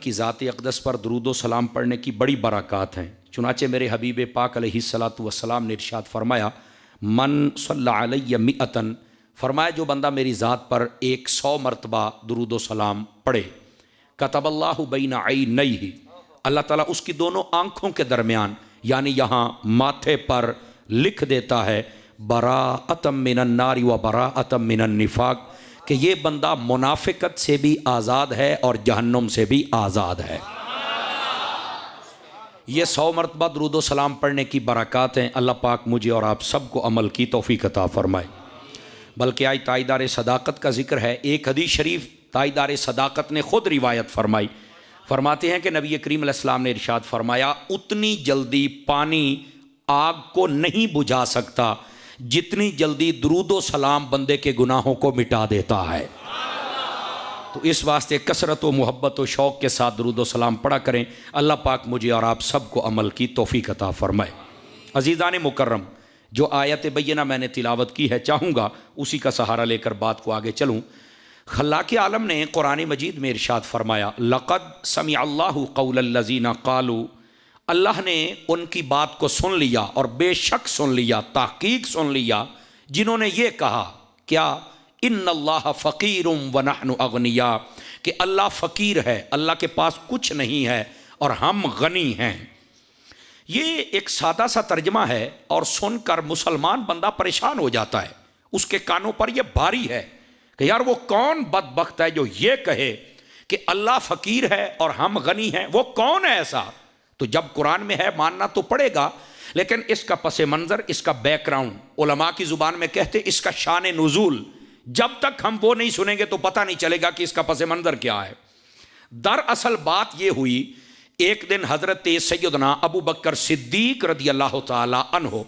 की ज़ात अक़दस पर दरूद सलाम पढ़ने की बड़ी बरक़ात हैं। चुनाचे मेरे हबीब पाक अलैहिस्सलातु वस्सलाम ने इरशाद फरमाया, मन सल्ला अलैहि मिअतन, फरमाया जो बंदा मेरी ज़ात पर 100 मरतबा दरूद सलाम पढ़े, कतबल्लाहु बैना ऐनैहि, अल्लाह ताला उसकी दोनों आँखों के दरमियान यानी यहाँ माथे पर लिख देता है बराअतम मिनन नारी व बराअतम मिनन निफाक, कि ये बंदा मुनाफिकत से भी आज़ाद है और जहन्नुम से भी आज़ाद है। ये 100 मरतबा दरूद सलाम पढ़ने की बरक़ात हैं। अल्लाह पाक मुझे और आप सबको अमल की तौफ़ीक़ अता फ़रमाए। बल्कि आज ताईदार सदाकत का जिक्र है। एक हदीस शरीफ ताईदार सदाकत ने ख़ुद रिवायत फरमाई। फरमाते हैं कि नबी करीम अलैहिस्सलाम ने इरशाद फरमाया, उतनी जल्दी पानी आग को नहीं बुझा सकता जितनी जल्दी दरूदो सलाम बंदे के गुनाहों को मिटा देता है। तो इस वास्ते कसरत व मोहब्बत व शौक़ के साथ दरूदो सलाम पढ़ा करें। अल्लाह पाक मुझे और आप सबको अमल की तौफ़ीक़ अता फ़रमाए। अज़ीज़ान मुकर्रम, जो आयत बय्यना मैंने तिलावत की है, चाहूँगा उसी का सहारा लेकर बात को आगे चलूँ। खल्लाक़ आलम ने कुरान मजीद में इरशाद फरमाया, लक़द समिअल्लाहु क़ौलल्लज़ीना क़ालू, अल्लाह ने उनकी बात को सुन लिया और बेशक सुन लिया, तहक़ीक़ सुन लिया, जिन्होंने ये कहा क्या, इन्नल्लाह फ़क़ीरुम व नहनु अग़निया, कि अल्लाह फ़कीर है, अल्लाह के पास कुछ नहीं है और हम गनी हैं। ये एक सादा सा तर्जमा है और सुनकर मुसलमान बंदा परेशान हो जाता है। उसके कानों पर यह भारी है कि यार वो कौन बदबख्त है जो ये कहे कि अल्लाह फ़कीर है और हम गनी हैं, वो कौन है ऐसा। तो जब कुरान में है मानना तो पड़ेगा, लेकिन इसका पस मंज़र, इसका बैकग्राउंड, उलमा की ज़ुबान में कहते इसका शान नुज़ूल, जब तक हम वो नहीं सुनेंगे तो पता नहीं चलेगा कि इसका पस मंज़र क्या है। दरअसल बात ये हुई, एक दिन हज़रत सैयदना अबू बकर सिद्दीक़ रज़ियल्लाहु ताला अन्हो,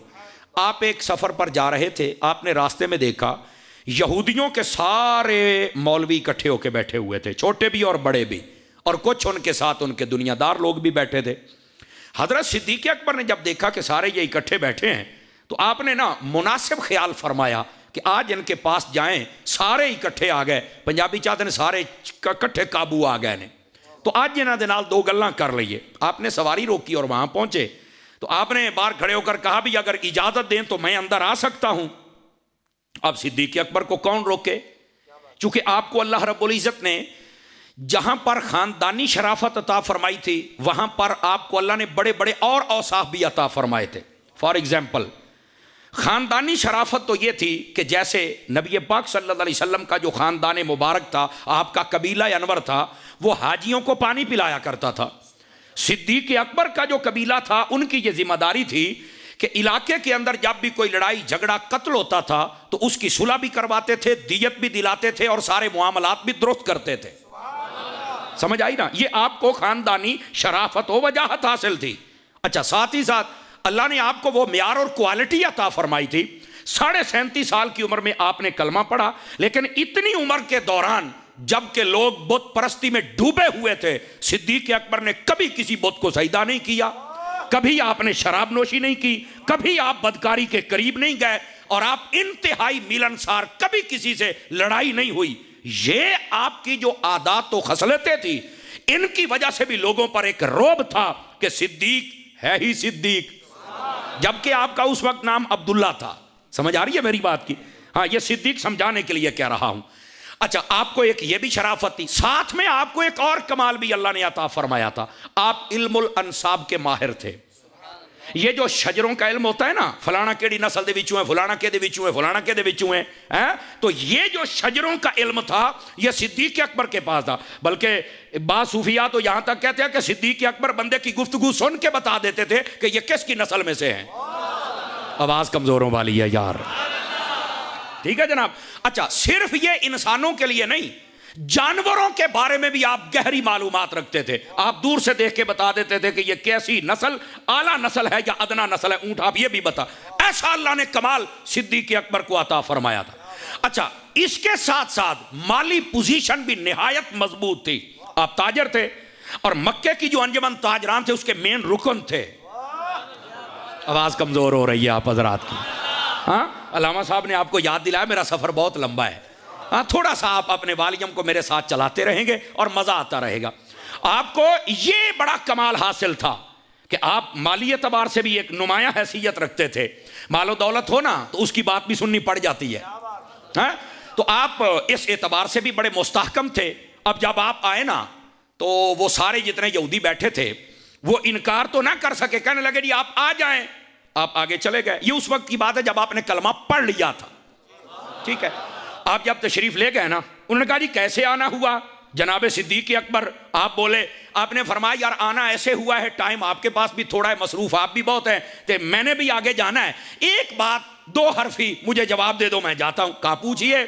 आप एक सफ़र पर जा रहे थे। आपने रास्ते में देखा यहूदियों के सारे मौलवी इकट्ठे होकर बैठे हुए थे, छोटे भी और बड़े भी, और कुछ उनके साथ उनके दुनियादार लोग भी बैठे थे। हज़रत सिद्दीक़ अकबर ने जब देखा कि सारे ये इकट्ठे बैठे हैं, तो आपने ना मुनासिब ख्याल फरमाया कि आज इनके पास जाएं। सारे इकट्ठे आ गए, पंजाबी चाहते हैं सारे इकट्ठे काबू आ गए ने, तो आज इन्हां दे नाल दो गल्लां कर लईए। आपने सवारी रोकी और वहाँ पहुँचे तो आपने बाहर खड़े होकर कहा भी अगर इजाज़त दें तो मैं अंदर आ सकता हूँ। अब सिद्दीक़ अकबर को कौन रोके, चूँकि आपको अल्लाह रब्बुल इज़्ज़त ने जहां पर खानदानी शराफत अता फरमाई थी, वहां पर आपको अल्लाह ने बड़े बड़े और औसाफ भी अता फरमाए थे। फॉर एग्जाम्पल, खानदानी शराफत तो ये थी कि जैसे नबी पाक सल्लल्लाहु अलैहि वसल्लम का जो खानदान मुबारक था, आपका कबीला अनवर था, वो हाजियों को पानी पिलाया करता था। सिद्दीक़ अकबर का जो कबीला था, उनकी ये जिम्मेदारी थी कि इलाके के अंदर जब भी कोई लड़ाई झगड़ा कत्ल होता था तो उसकी सुलह भी करवाते थे, दियत भी दिलाते थे और सारे मुआमलात भी दुरुस्त करते थे। समझ आई ना, ये आपको खानदानी शराफत व वजाहत हासिल थी। अच्छा, साथ ही साथ अल्लाह ने आपको वो म्यार और क्वालिटी अता फरमाई थी। 37.5 साल की उम्र में आपने कलमा पढ़ा, लेकिन इतनी उम्र के दौरान जबकि लोग बुत परस्ती में डूबे हुए थे, सिद्दीक़ अकबर ने कभी किसी बुत को सजदा नहीं किया, कभी आपने शराब नोशी नहीं की, कभी आप बदकारी के करीब नहीं गए, और आप इंतहाई मिलनसार, कभी किसी से लड़ाई नहीं हुई। ये आपकी जो आदात तो खसलतें थी, इनकी वजह से भी लोगों पर एक रोब था कि सिद्दीक है ही सिद्दीक, जबकि आपका उस वक्त नाम अब्दुल्ला था। समझ आ रही है मेरी बात की? हाँ, ये सिद्दीक समझाने के लिए कह रहा हूं। अच्छा, आपको एक ये भी शराफत थी, साथ में आपको एक और कमाल भी अल्लाह ने अता फरमाया था, आप इल्मुल अंसाब के माहिर थे। ये जो शजरों का इल्म होता है ना, फलाना केड़ी नस्ल दे विचों है, फलाना के दे विचों है, फलाना के दे विचों है, तो ये जो शजरों का इल्म था, ये सिद्दीक़ अकबर के पास था। बल्कि बात सूफिया तो यहां तक कहते हैं कि सिद्दीक़ अकबर बंदे की गुफ्तगू सुन के बता देते थे कि ये किसकी नस्ल में से है। आवाज कमजोरों वाली है यार, ठीक है जनाब। अच्छा, सिर्फ ये इंसानों के लिए नहीं, जानवरों के बारे में भी आप गहरी मालूमात रखते थे। आप दूर से देख के बता देते थे कि ये कैसी नस्ल, आला नस्ल है या अदना नस्ल है, ऊंट आप ये भी बता। ऐसा अल्लाह ने कमाल सिद्दीक़ अकबर को अता फरमाया था। अच्छा, इसके साथ साथ माली पोजीशन भी निहायत मजबूत थी। आप ताजर थे और मक्के की जो अंजुमन ताजरान थे उसके मेन रुकन थे। आवाज कमजोर हो रही है आप हजरात की। हाँ, अल्लामा साहब ने आपको याद दिलाया, मेरा सफर बहुत लंबा है। हाँ, थोड़ा सा आप अपने वॉल्यूम को मेरे साथ चलाते रहेंगे और मज़ा आता रहेगा। आपको ये बड़ा कमाल हासिल था कि आप माली एतबार से भी एक नुमाया हैसियत रखते थे। मालो दौलत हो ना तो उसकी बात भी सुननी पड़ जाती है, हाँ? तो आप इस एतबार से भी बड़े मुस्तहकम थे। अब जब आप आए ना तो वो सारे जितने यहूदी बैठे थे वो इनकार तो ना कर सके, कहने लगे जी आप आ जाएं। आप आगे चले गए। ये उस वक्त की बात है जब आपने कलमा पढ़ लिया था, ठीक है। आप जब तशरीफ ले गए ना, उन्होंने कहा जी कैसे आना हुआ जनाब सिद्दीक अकबर? आप बोले, आपने फरमाया यार आना ऐसे हुआ है, टाइम आपके पास भी थोड़ा है, मसरूफ आप भी बहुत है, तो मैंने भी आगे जाना है। एक बात दो हरफी मुझे जवाब दे दो, मैं जाता हूं। कहा पूछिए।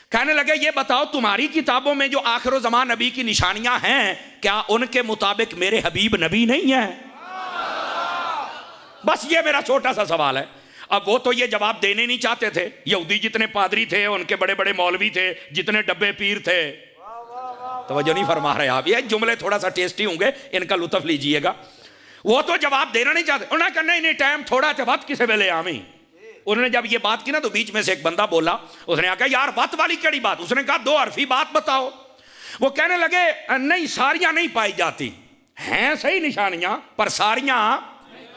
कहने लगे ये बताओ तुम्हारी किताबों में जो आखिर ज़मान नबी की निशानियां हैं, क्या उनके मुताबिक मेरे हबीब नबी नहीं है? बस ये मेरा छोटा सा सवाल है। अब वो तो ये जवाब देने नहीं चाहते थे। यहूदी जितने पादरी थे, उनके बड़े बड़े मौलवी थे, जितने डब्बे पीर थे, तवज्जो नहीं फरमा रहे आप। ये जुमले थोड़ा सा टेस्टी होंगे, इनका लुत्फ लीजिएगा। वो तो जवाब देना नहीं चाहते। उन्होंने कहा नहीं नहीं टाइम थोड़ा थे, वत किसे वेले आमी। उन्होंने जब ये बात की ना तो बीच में से एक बंदा बोला, उसने कहा यार वत वाली कड़ी बात। उसने कहा दो हरफी बात बताओ। वो कहने लगे नहीं सारियां नहीं पाई जाती, हैं सही निशानियां पर सारियां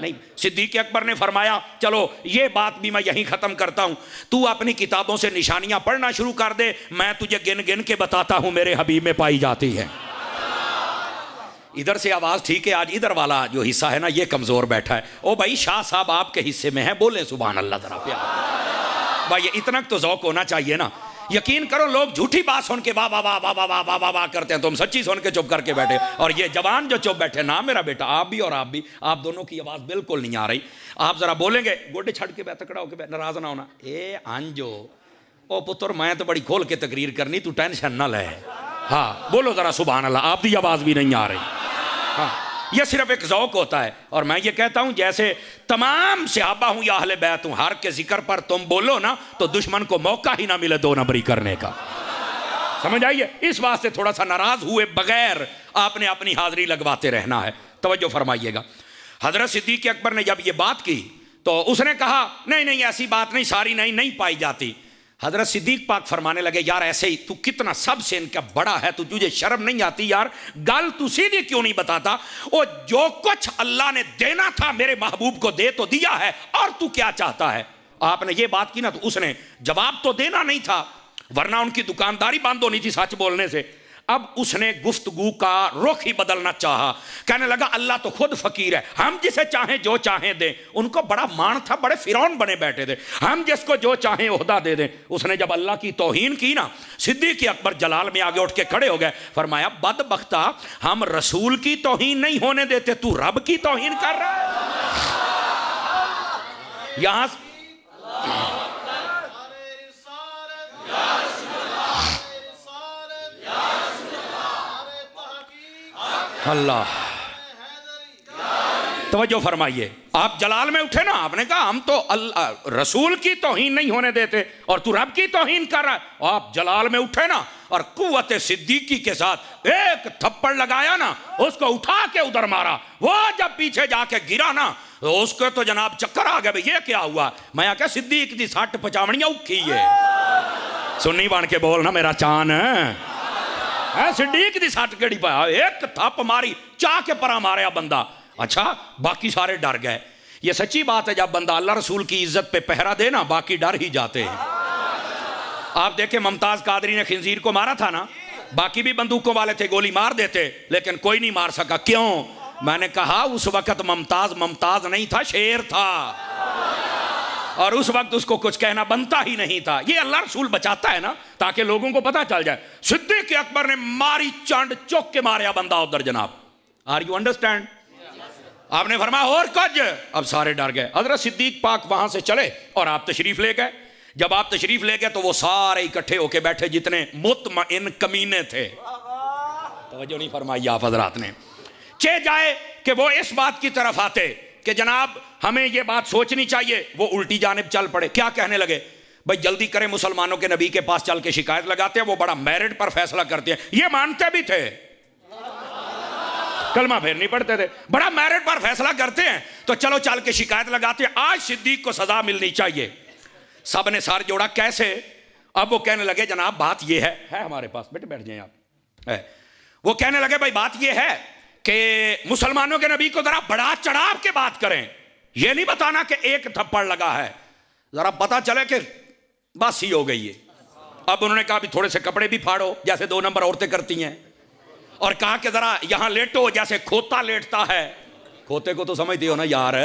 नहीं। सिद्दीक अकबर ने फरमाया चलो ये बात भी मैं यहीं ख़त्म करता हूँ, तू अपनी किताबों से निशानियां पढ़ना शुरू कर दे, मैं तुझे गिन गिन के बताता हूँ मेरे हबीब में पाई जाती है। इधर से आवाज़ ठीक है, आज इधर वाला जो हिस्सा है ना ये कमज़ोर बैठा है। ओ भाई शाह साहब आपके हिस्से में है, बोले सुभान अल्लाह ज़रा प्यार। भाई इतना तो ज़ौक़ होना चाहिए ना। यकीन करो लोग झूठी बात सुन के वाह वाह वाह वाह वाह वाह वाह वाह वाह करते हैं, तुम सच्ची सुन के चुप करके बैठे। और ये जवान जो चुप बैठे ना, मेरा बेटा आप भी और आप भी, आप दोनों की आवाज़ बिल्कुल नहीं आ रही। आप ज़रा बोलेंगे गोडे छड़ के बैठ, तकड़ा होकर नाराज़ ना होना। ए अंजो ओ पुत्र मैं तो बड़ी खोल के तकरीर करनी, तू टेंशन ना ले। हाँ बोलो ज़रा सुभान अल्लाह, आपकी आवाज़ भी नहीं आ रही। हाँ यह सिर्फ एक ज़ौक़ होता है। और मैं ये कहता हूँ जैसे तमाम सहाबा हूँ या अहले बैत हूँ, हर के जिक्र पर तुम बोलो ना तो दुश्मन को मौका ही ना मिले दो नंबरी करने का। समझ आइए, इस वास्ते थोड़ा सा नाराज हुए बगैर आपने अपनी हाजिरी लगवाते रहना है। तवज्जो फरमाइएगा। हजरत सिद्दीक अकबर ने जब ये बात की तो उसने कहा नहीं नहीं ऐसी बात नहीं, सारी नहीं नहीं पाई जाती। हजरत सिद्दीक पाक फरमाने लगे यार ऐसे ही तू कितना सबसे इनका बड़ा है, तू तुझे शर्म नहीं आती यार? गल तू सीधी क्यों नहीं बताता? ओ जो कुछ अल्लाह ने देना था मेरे महबूब को दे तो दिया है, और तू क्या चाहता है? आपने ये बात की ना तो उसने जवाब तो देना नहीं था, वरना उनकी दुकानदारी बंद होनी थी सच बोलने से। अब उसने गुफ्तगू का रुख ही बदलना चाहा। कहने लगा अल्लाह तो खुद फकीर है, हम जिसे चाहें जो चाहें दें। उनको बड़ा मान था, बड़े फिरौन बने बैठे थे, हम जिसको जो चाहें ओहदा दे दें। उसने जब अल्लाह की तौहीन की ना, सिद्दीक अकबर जलाल में आगे उठ के खड़े हो गए। फरमाया बदबख्ता हम रसूल की तौहीन नहीं होने देते, तू रब की तौहीन कर रहा है। यहां अल्लाह तवज्जो फरमाइए। आप जलाल में उठे ना, आपने कहा हम तो अल्लाह रसूल की तौहीन नहीं होने देते और तू रब की तौहीन कर रहा है। आप जलाल में उठे ना और कुव्वत सिद्दीकी के साथ एक थप्पड़ लगाया ना, उसको उठा के उधर मारा। वो जब पीछे जाके गिरा ना तो उसको तो जनाब चक्कर आ गया, ये क्या हुआ? मैं क्या सिद्दीक दी 60-50 उखी है। सुन्नी बन के बोल ना मेरा चान है। सिद्दीक दी 60 केड़ी पाया, एक थप मारी चाह के परा मारा बंदा। अच्छा बाकी सारे डर गए। ये सच्ची बात है, जब बंदा अल्लाह रसूल की इज्जत पे पहरा दे ना बाकी डर ही जाते हैं। आप देखें मुमताज कादरी ने खिंजीर को मारा था ना, बाकी भी बंदूकों वाले थे गोली मार देते, लेकिन कोई नहीं मार सका। क्यों? मैंने कहा उस वक्त मुमताज नहीं था, शेर था, और उस वक्त उसको कुछ कहना बनता ही नहीं था। ये अल्लाह रसूल बचाता है ना ताकि लोगों को पता चल जाए। सिद्दीक अकबर ने मारी चंड चौक के मारा बंदा उधर जनाब। Are you understand? आपने फरमाया और कुछ, अब सारे डर गए। हजरत सिद्दीक पाक वहां से चले और आप तशरीफ ले गए। जब आप तशरीफ ले गए तो वो सारे इकट्ठे होके बैठे जितने मुतमइन कमीने थे। तवज्जो नहीं फरमाई आप हजरात ने। चे जाए कि वो इस बात की तरफ आते कि जनाब हमें ये बात सोचनी चाहिए, वो उल्टी जानिब चल पड़े। क्या कहने लगे? भाई जल्दी करें, मुसलमानों के नबी के पास चल के शिकायत लगाते हैं, वो बड़ा मेरिट पर फैसला करते हैं। ये मानते भी थे, कलमा फिर नहीं पढ़ते थे, बड़ा मेरिट पर फैसला करते हैं, तो चलो चल के शिकायत लगाते हैं, आज सिद्दीक को सजा मिलनी चाहिए। सब ने सार जोड़ा, कैसे? अब वो कहने लगे जनाब बात ये है हमारे पास, बेटे बैठ जाए आप। है वो कहने लगे भाई बात ये है कि मुसलमानों के नबी को जरा बढ़ा चढ़ाव के बात करें, ये नहीं बताना कि एक थप्पड़ लगा है, जरा पता चले कि बस ही हो गई है। अब उन्होंने कहा भी थोड़े से कपड़े भी फाड़ो जैसे 2 नंबर औरतें करती हैं, और कहा कि जरा यहां लेटो जैसे खोता लेटता है। खोते को तो समझते हो ना यार,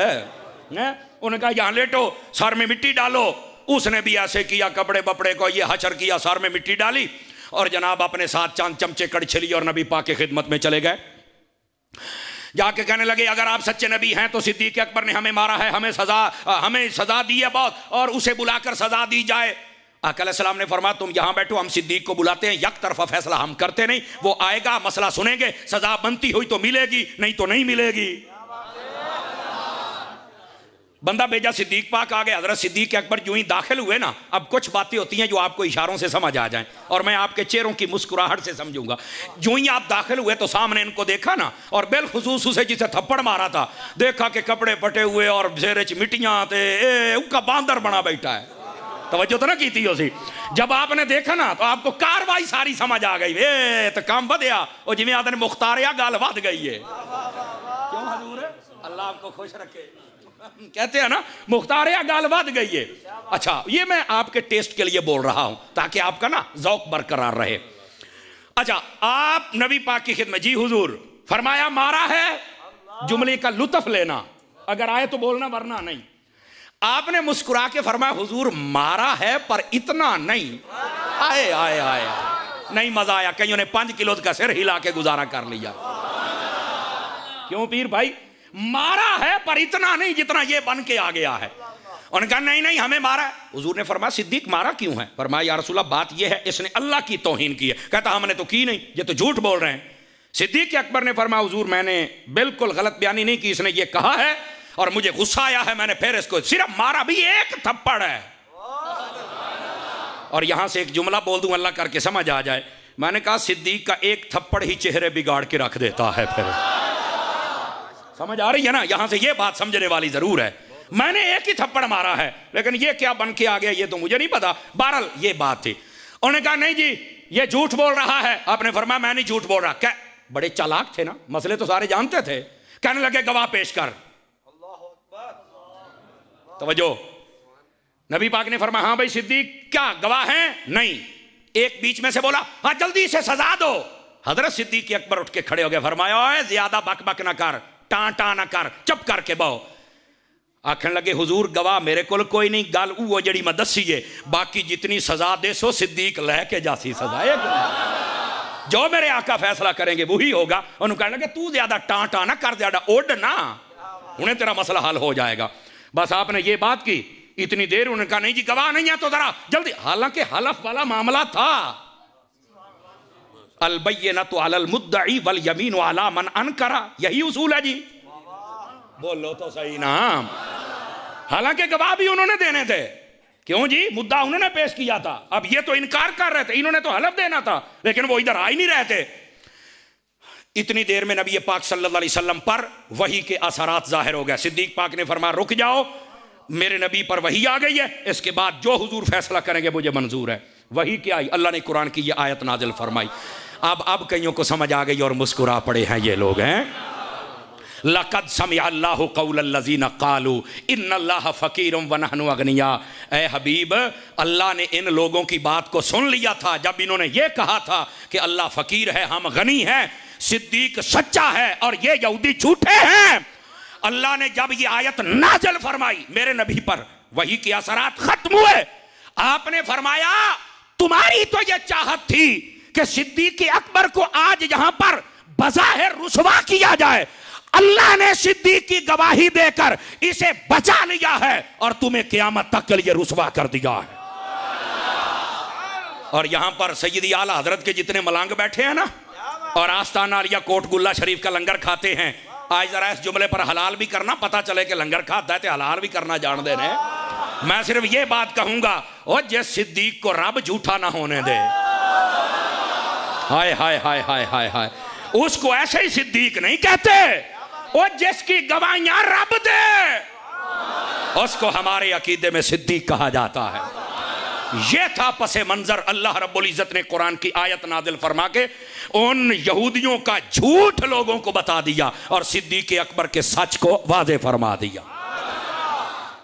उन्होंने कहा यहां लेटो, सर में मिट्टी डालो। उसने भी ऐसे किया, कपड़े बपड़े को ये हचर किया, सर में मिट्टी डाली और जनाब अपने साथ चांद चमचे कड़छली और नबी पाक की खिदमत में चले गए। जाके कहने लगे अगर आप सच्चे नबी हैं तो सिद्दीक अकबर ने हमें मारा है, हमें सजा दी है बहुत, और उसे बुलाकर सजा दी जाए। आका अलैहिस्सलाम ने फरमाया तुम यहां बैठो, हम सिद्दीक को बुलाते हैं, एक तरफा फैसला हम करते नहीं, वो आएगा मसला सुनेंगे, सजा बनती हुई तो मिलेगी, नहीं तो नहीं मिलेगी। बंदा भेजा, सिद्दीक पाक आ गए। हजरत सिद्दीक अकबर जो ही दाखिल हुए ना, अब कुछ बातें होती हैं जो आपको इशारों से समझ आ जाएं और मैं आपके चेहरों की मुस्कुराहट से समझूंगा। जो ही आप दाखिल हुए तो सामने इनको देखा ना, और बिलखुसूस उसे जिसे थप्पड़ मारा था देखा कि कपड़े फटे हुए और जेरे च मिट्टियां थे, उनका बांदर बना बैठा है। तवज्जो तो ना की थी उसी। जब आपने देखा ना तो आपको कार्रवाई सारी समझ आ गई, तो काम बढ़िया, और जिम्मे आदमी मुख्तारिया गाल वध गई है। क्यों हजूर, अल्लाह आपको खुश रखे, कहते हैं ना मुख्तारिया गाल वध गई है। अच्छा, ये मैं आपके टेस्ट के लिए बोल रहा हूं ताकि आपका ना ज़ौक़ बरकरार रहे। अच्छा, आप नबी पाक की खिदमत, जी हुजूर, फरमाया मारा है, जुमले का लुत्फ लेना, अगर आए तो बोलना वरना नहीं। आपने मुस्कुरा के फरमाया हुजूर मारा है पर इतना नहीं। आए आए आए, नहीं मजा आया। कईयों ने 5 किलो का सिर हिला के गुजारा कर लिया। क्यों पीर भाई, मारा है पर इतना नहीं जितना ये बन के आ गया है। उन्होंने कहा नहीं नहीं हमें मारा है। हुजूर ने फरमाया सिद्दीक मारा क्यों है? फरमाया या रसूलल्लाह बात ये है इसने अल्लाह की तौहीन की है। कहता हमने तो की नहीं, ये तो झूठ बोल रहे हैं। सिद्दीक अकबर ने फरमाया हुजूर मैंने बिल्कुल गलत बयानी नहीं की, इसने ये कहा है और मुझे गुस्सा आया है, मैंने फिर इसको सिर्फ मारा भी, एक थप्पड़ है। और यहां से एक जुमला बोल दूं अल्लाह करके समझ आ जाए। मैंने कहा सिद्दीक का एक थप्पड़ ही चेहरे बिगाड़ के रख देता है। फिर समझ आ रही है ना, यहां से ये बात समझने वाली जरूर है। मैंने एक ही थप्पड़ मारा है लेकिन ये क्या बन के आ गया ये तो मुझे नहीं पता। बहरहाल ये बात थी। उन्होंने कहा नहीं जी ये झूठ बोल रहा है। आपने फरमाया मैं नहीं झूठ बोल रहा। क्या बड़े चालाक थे ना, मसले तो सारे जानते थे। कहने लगे गवाह पेश कर। तवज्जो, नबी पाक ने फरमाया हाँ भाई सिद्दीक क्या गवाह हैं? नहीं। एक बीच में से बोला हाँ जल्दी से सजा दो। हजरत सिद्दीक अकबर उठ के खड़े हो गए, फरमाया ओए ज्यादा बक बक ना कर, टांटा ना कर, चुप करके बहो। आखन लगे हुजूर गवाह मेरे को कोई नहीं, गल वो जड़ी मैं दसी है, बाकी जितनी सजा दे सो सिद्दीक लैके जासी सजा, जो मेरे आका फैसला करेंगे वही होगा। उन्होंने कहने लगे तू ज्यादा टांटा ना कर, ज्यादा उड़ ना, उन्हें तेरा मसला हल हो जाएगा। बस आपने ये बात की, इतनी देर उन्होंने कहा नहीं जी गवाह नहीं है तो जरा जल्दी। हालांकि हलफ वाला मामला था। अलबय्यिनतु अलल मुद्दई वल यमीनु अला मन अनकरा, यही उसूल है जी। बोलो तो सही ना। हालांकि गवाह भी उन्होंने देने थे। क्यों जी, मुद्दा उन्होंने पेश किया था। अब ये तो इनकार कर रहे थे, इन्होंने तो हलफ देना था, लेकिन वो इधर आ ही नहीं रहे थे। इतनी देर में नबी पाक सल्लल्लाहु अलैहि वसल्लम पर वही के असरात जाहिर हो गए। सिद्दीक पाक ने फरमाया रुक जाओ, मेरे नबी पर वही आ गई है, इसके बाद जो हुजूर फैसला करेंगे मुझे मंजूर है। वही क्या आई, अल्लाह ने कुरान की ये आयत नाजिल फरमाई। अब कईयों को समझ आ गई और मुस्कुरा पड़े हैं ये लोग हैं। लक़द समिअ अल्लाहु क़ौलल्लज़ीना क़ालू इन्नल्लाह फ़क़ीरुम व नहनु अग़निया। ए हबीब, अल्लाह ने इन लोगों की बात को सुन लिया था जब इन्होंने ये कहा था कि अल्लाह फ़कीर है हम गनी हैं, सिद्दीक सच्चा है और ये यहूदी झूठे हैं। अल्लाह ने जब ये आयत नाज़िल फरमाई मेरे नबी पर, वही के असरात खत्म हुए। आपने फरमाया तुम्हारी तो ये चाहत थी कि सिद्दीक अकबर को आज यहां पर बज़ाहिर रुसवा किया जाए, अल्लाह ने सिद्दीक की गवाही देकर इसे बचा लिया है और तुम्हें क़यामत तक के लिए रुसवा कर दिया है। और यहां पर सैयदी आला हजरत के जितने मलांग बैठे हैं ना, और आस्ताना आलिया कोट गुल्ला शरीफ का लंगर खाते हैं, आज जरा इस जुमले पर हलाल भी करना, पता चले कि लंगर खाता है तो हलाल भी करना जान दे रहे। मैं सिर्फ ये बात कहूंगा और जिस सिद्दीक को रब झूठा ना होने दे, हाय हाय हाय हाय हाय हाय, उसको ऐसे ही सिद्दीक नहीं कहते। और जिसकी गवाहियां रब दे उसको हमारे अकीदे में सिद्दीक कहा जाता है। ये था पसे मंजर। अल्लाह रब्बुल इज़्ज़त ने कुरान की आयत नादिल फरमा के उन यहूदियों का झूठ लोगों को बता दिया और सिद्दीक़ अकबर के सच को वाज़े फरमा दिया।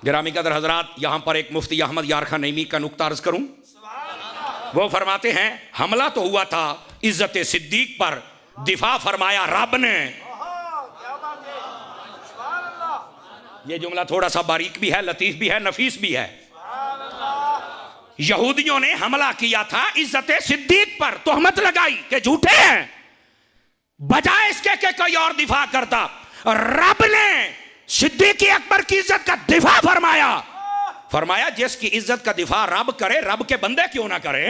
गिरामी कदर हजरात, यहाँ पर एक मुफ्ती अहमद यार खान नईमी का नुक्ता अर्ज करूँ। वो फरमाते हैं हमला तो हुआ था इज़्ज़त सिद्दीक़ पर, दिफा फरमाया रब ने। ये जुमला थोड़ा सा बारीक भी है, लतीफ़ भी है, नफीस भी है। यहूदियों ने हमला किया था इज्जत सिद्दीक पर, तोहमत लगाई कि झूठे हैं, बजाय इसके कि कोई और दिफा करता। रब ने सिद्दीक अकबर की इज्जत का दिफा फरमाया। फरमाया जिसकी इज्जत का दिफा रब करे, रब के बंदे क्यों ना करें।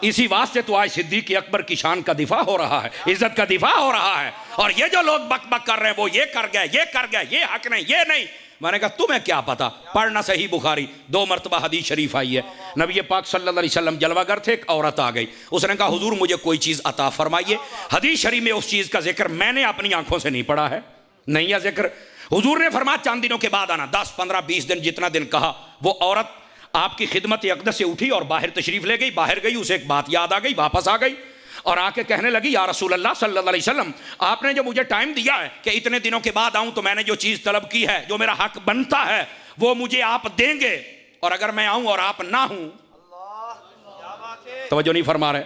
इसी वास्ते तो आज सिद्दीक अकबर की शान का दिफा हो रहा है, इज्जत का दिफा हो रहा है। और ये जो लोग बक बक कर रहे हैं, वो ये कर गए, ये कर गए, ये हक नहीं, ये नहीं। मैंने कहा तुम्हें क्या पता, पढ़ना सही बुखारी 2 मरतबा हदीस शरीफ आई है। नबी पाक सल्लल्लाहु अलैहि वसल्लम जलवागर थे, एक औरत आ गई, उसने कहा हुजूर मुझे कोई चीज़ अता फरमाइए। हदीस शरीफ में उस चीज़ का जिक्र मैंने अपनी आंखों से नहीं पढ़ा है, नहीं है जिक्र। हुजूर ने फरमाया चंद दिनों के बाद आना, 10, 15, 20 दिन जितना दिन कहा। वो औरत आपकी खिदमत अक़दस से उठी और बाहर तशरीफ ले गई। बाहर गई, उसे एक बात याद आ गई, वापस आ गई और आके कहने लगी या रसूल अल्लाह सल्लल्लाहु अलैहि वसल्लम, आपने जो मुझे टाइम दिया है कि इतने दिनों के बाद आऊं, तो मैंने जो चीज़ तलब की है, जो मेरा हक बनता है, वो मुझे आप देंगे। और अगर मैं आऊं और आप ना हूं, तवज्जो नहीं फरमा रहे,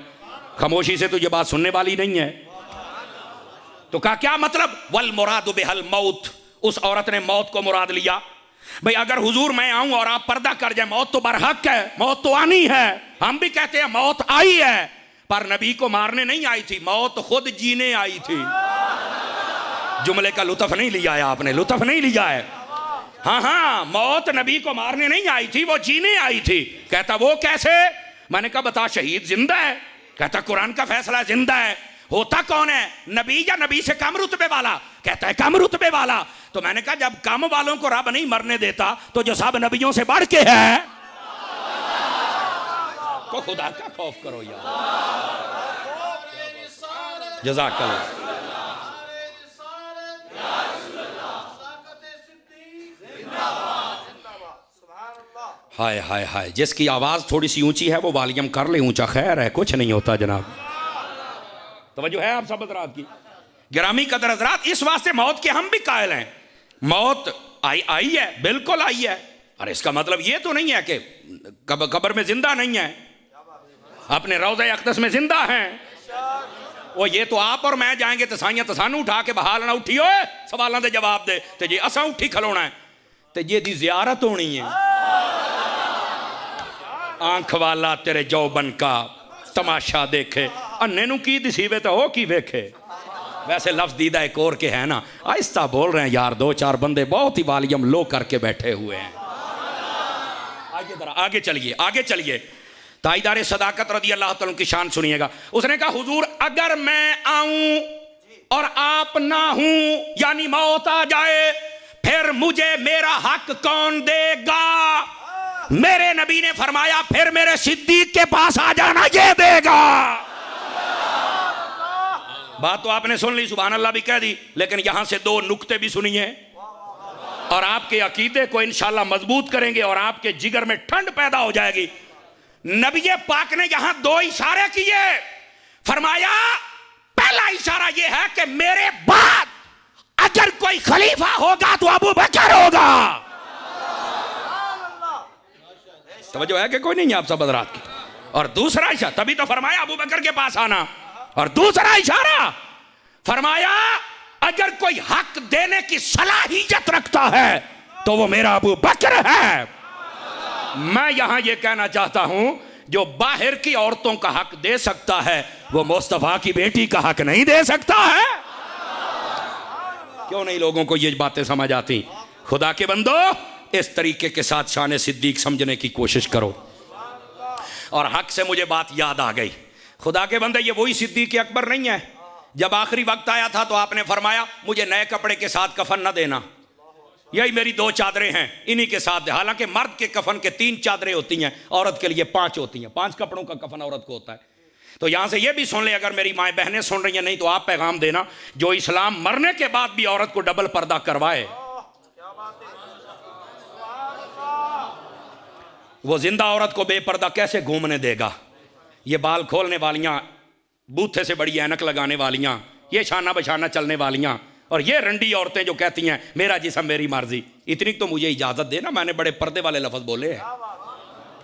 खामोशी से तो ये बात सुनने वाली नहीं है। तो कहा क्या मतलब, वल मुरादु बिहल मौत। उस औरत ने मौत को मुराद लिया। भाई अगर हुजूर मैं आऊं और आप पर्दा कर जाए, मौत तो बरहक है, मौत तो आनी है। हम भी कहते हैं मौत आई है, पर नबी को मारने नहीं आई थी, मौत खुद जीने आई थी। जुमले का लुत्फ नहीं लिया है आपने, लुत्फ नहीं लिया है। हाँ हाँ, मौत नबी को मारने नहीं आई थी, वो जीने आई थी। कहता वो कैसे। मैंने कहा बता, शहीद जिंदा है। कहता कुरान का फैसला जिंदा है। होता कौन है, नबी या नबी से कम रुतबे वाला। कहता है कम रुतबे वाला। तो मैंने कहा जब कम वालों को रब नहीं मरने देता, तो जो सब नबियों से बढ़ के है, तो खुदा का खौफ करो यार। जज़ाकल्लाह। हाय हाय हाय, जिसकी आवाज थोड़ी सी ऊंची है वो वॉल्यूम कर ले ऊंचा, खैर है, कुछ नहीं होता जनाब। तवज्जो है आप सब हज़रात की। गिरामी कदर हज़रात, इस वास्ते मौत के हम भी कायल हैं। मौत आई है, बिल्कुल आई है। अरे इसका मतलब ये तो नहीं है कि कब्र में जिंदा नहीं है, अपने रोज़े अक़दस में जिंदा हैं। वो ये तो आप और मैं जाएंगे तो साइयां तो सानू उठा के बहाल ना उठी होए, सवालों के जवाब दे, तो जी असा उठी खलोना है, तो ये दी ज़ियारत होनी है। आंख वाला तेरे जौबन का तमाशा देखे, अन्ने नू की दिसीवे तो हो की वेखे। वैसे लफ्ज दीदा एक और के है ना, आहिस्ता बोल रहे हैं यार, 2-4 बंदे बहुत ही वॉल्यूम लो करके बैठे हुए हैं। आगे जरा आगे चलिए, आगे चलिए। ताईदार सदाकत रज़ी अल्लाह तआला की शान सुनिएगा। उसने कहा हुजूर अगर मैं आऊं और आप ना हूं, यानी मौत आ जाए, फिर मुझे मेरा हक कौन देगा। मेरे नबी ने फरमाया फिर मेरे सिद्दीक के पास आ जाना, ये देगा। बात तो आपने सुन ली, सुभान अल्लाह भी कह दी, लेकिन यहां से 2 नुक्ते भी सुनिए और आपके अकीदे को इंशाल्लाह मजबूत करेंगे और आपके जिगर में ठंड पैदा हो जाएगी। नबी पाक ने यहां 2 इशारे किए। फरमाया पहला इशारा यह है कि मेरे बाद अगर कोई खलीफा होगा तो अबू बकर होगा। तवज्जो है कि कोई नहीं है आप सब हज़रात की। और दूसरा इशारा, तभी तो फरमाया अबू बकर के पास आना। और दूसरा इशारा फरमाया अगर कोई हक देने की सलाहियत रखता है तो वो मेरा अबू बकर है। मैं यहां यह कहना चाहता हूं, जो बाहर की औरतों का हक दे सकता है, वो मुस्तफा की बेटी का हक नहीं दे सकता है। क्यों नहीं लोगों को ये बातें समझ आती। खुदा के बंदो, इस तरीके के साथ शान सिद्दीक समझने की कोशिश करो। और हक से मुझे बात याद आ गई, खुदा के बंदे, ये वही सिद्दीक अकबर नहीं है। जब आखिरी वक्त आया था तो आपने फरमाया मुझे नए कपड़े के साथ कफन न देना, यही मेरी 2 चादरें हैं, इन्हीं के साथ। हालांकि मर्द के कफन के 3 चादरें होती हैं, औरत के लिए 5 होती हैं। 5 कपड़ों का कफन औरत को होता है। तो यहां से ये भी सुन ले, अगर मेरी माएँ बहनें सुन रही हैं, नहीं तो आप पैगाम देना, जो इस्लाम मरने के बाद भी औरत को डबल पर्दा करवाए, वो जिंदा औरत को बेपर्दा कैसे घूमने देगा? ये बाल खोलने वालियां, बूथे से बड़ी ऐनक लगाने वालियां, ये शाना बशाना चलने वालियां, और ये रंडी औरतें जो कहती हैं मेरा जिस्म मेरी मर्जी। इतनी तो मुझे इजाजत देना, मैंने बड़े पर्दे वाले लफ्ज बोले हैं,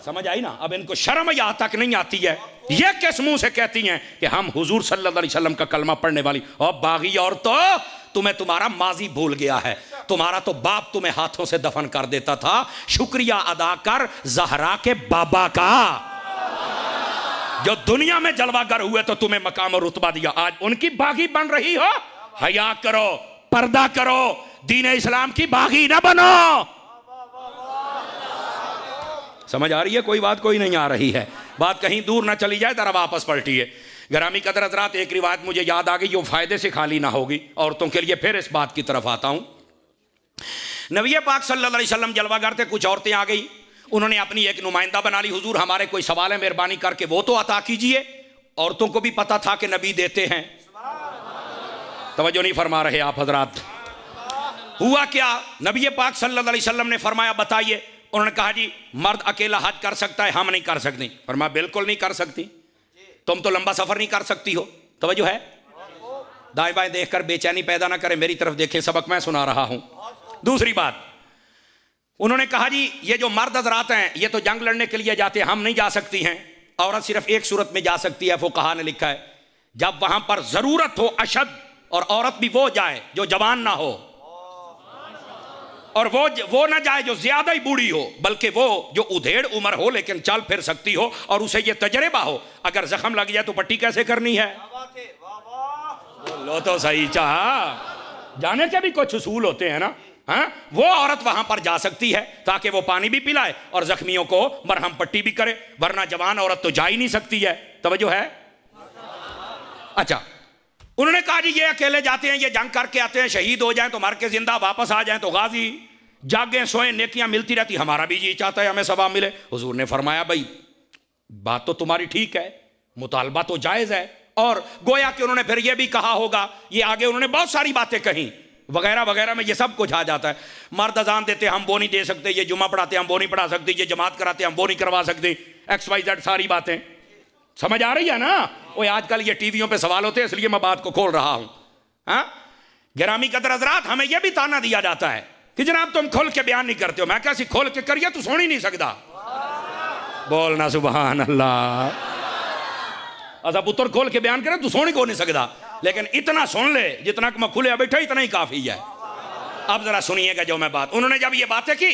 समझ आई ना? अब इनको शर्म यहाँ तक नहीं आती है, ये किस मुंह से कहती हैं कि हम हुजूर सल्लल्लाहु अलैहि वसल्लम का कलमा पढ़ने वाली? और बागी औरतों, तुम्हें तुम्हारा माजी भूल गया है। तुम्हारा तो बाप तुम्हें हाथों से दफन कर देता था। शुक्रिया अदा कर जहरा के बाबा का, जो दुनिया में जलवागर हुए तो तुम्हें मकाम और रुतबा दिया। आज उनकी बागी बन रही हो? हया करो, पर्दा करो, दीन इस्लाम की बागी ना बनो। समझ आ रही है? कोई बात कोई नहीं आ रही है, बात कहीं दूर ना चली जाए, जरा वापस पलटिए। ग्रामी कदर हज़रात, एक रिवायत मुझे याद आ गई जो फायदे से खाली ना होगी औरतों के लिए। फिर इस बात की तरफ आता हूं। नबी पाक सल्लल्लाहु अलैहि वसल्लम जलवागर थे, कुछ औरतें आ गई, उन्होंने अपनी एक नुमाइंदा बना ली। हुजूर हमारे कोई सवाल है, मेहरबानी करके वो तो अता कीजिए। औरतों को भी पता था कि नबी देते हैं। तवज्जो नहीं फरमा रहे आप हजरात। हुआ क्या? नबी पाक सल्लल्लाहु अलैहि वसल्लम ने फरमाया बताइए। उन्होंने कहा जी मर्द अकेला हज कर सकता है? हम नहीं कर सकते। फरमाया बिल्कुल नहीं कर सकती, तुम तो लंबा सफर नहीं कर सकती हो। तवज्जो है? दाएं बाएं देखकर बेचैनी पैदा ना करें, मेरी तरफ देखें, सबक मैं सुना रहा हूं। दूसरी बात, उन्होंने कहा जी ये जो मर्द हजरात हैं ये तो जंग लड़ने के लिए जाते हैं, हम नहीं जा सकती हैं। औरत सिर्फ एक सूरत में जा सकती है, फुकहा ने लिखा है, जब वहां पर जरूरत हो अशद, और औरत भी वो जाए जो जवान ना हो, और वो ना जाए जो ज्यादा ही बूढ़ी हो, बल्कि वो जो उधेड़ उम्र हो लेकिन चल फिर सकती हो, और उसे ये तजर्बा हो अगर जख्म लग जाए तो पट्टी कैसे करनी है। लो तो सही, चाह जाने के भी कुछ उसूल होते हैं ना। हाँ, वो औरत वहां पर जा सकती है ताकि वो पानी भी पिलाए और जख्मियों को मरहम पट्टी भी करे, वरना जवान औरत तो जा ही नहीं सकती है। तवज्जो है? अच्छा, उन्होंने कहा जी ये अकेले जाते हैं, ये जंग करके आते हैं, शहीद हो जाएं तो मर के जिंदा, वापस आ जाएं तो गाजी, जागे सोए नेकियां मिलती रहती, हमारा भी जी चाहता है हमें सवाब मिले। हुजूर ने फरमाया भाई बात तो तुम्हारी ठीक है, मुतालबा तो जायज है। और गोया कि उन्होंने फिर ये भी कहा होगा, ये आगे उन्होंने बहुत सारी बातें कही वगैरह वगैरह में ये सब कुछ आ जाता है। मर्द अजान देते हम वो नहीं दे सकते, ये जुमा पढ़ाते हम वो नहीं पढ़ा सकते, ये जमात कराते हम वो नहीं करवा सकते, XYZ सारी बातें। समझ आ रही है ना? वो आजकल ये टीवियों पे सवाल होते हैं, इसलिए मैं बात को खोल रहा हूं। हाँ, गिरामी कदर हजरात, हमें यह भी ताना दिया जाता है कि जनाब तुम खोल के बयान नहीं करते हो। मैं कैसी खोल के करिए, तू सुन ही नहीं सकता। बोलना सुभान अल्लाह। अच्छा पुत्र खोल के बयान करे, तू सुन ही को नहीं सकता, लेकिन इतना सुन ले जितना कि मैं खुले बैठा इतना ही काफी है। अब जरा सुनिएगा जो मैं बात, उन्होंने जब ये बातें की,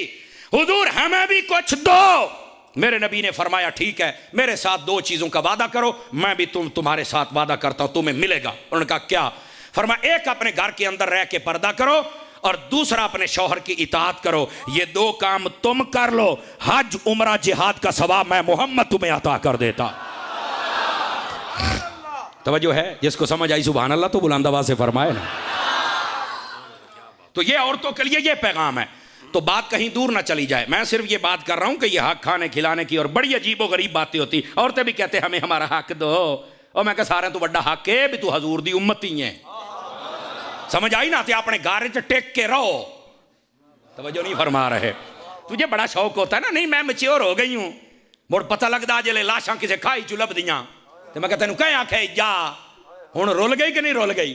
हुजूर हमें भी कुछ दो। मेरे नबी ने फरमाया ठीक है, मेरे साथ दो चीजों का वादा करो, मैं भी तुम्हारे साथ वादा करता हूं, तुम्हें मिलेगा। उन्होंने कहा क्या? फरमाया एक अपने घर के अंदर रह के पर्दा करो, और दूसरा अपने शौहर की इताअत करो। ये दो काम तुम कर लो, हज उमरा जिहाद का सवाब मैं मोहम्मद तुम्हें अता कर देता। तवज्जो है? जिसको समझ आई सुभान अल्लाह तो बुलंद आवाज से फरमाए ना। तो ये औरतों के लिए ये पैगाम है। तो बात कहीं दूर ना चली जाए, मैं सिर्फ ये बात कर रहा हूं कि ये हक खाने खिलाने की और बड़ी अजीबो गरीब बातें होती। औरतें भी कहते हमें हमारा हक दो, और मैं कह सारे तो बड़ा हक है भी, तू हजूर दी उम्मती है। समझ आई ना? ते अपने घर च टेक के रहो। तवज्जो नहीं फरमा रहे। तुझे बड़ा शौक होता है ना, नहीं मैं मैच्योर हो गई हूं, मुड़ पता लगता जे लाशा किसे खाई चुलब दियां, तो मैं कहता क्या आखे जा हुण रुल गई कि नहीं रुल गई।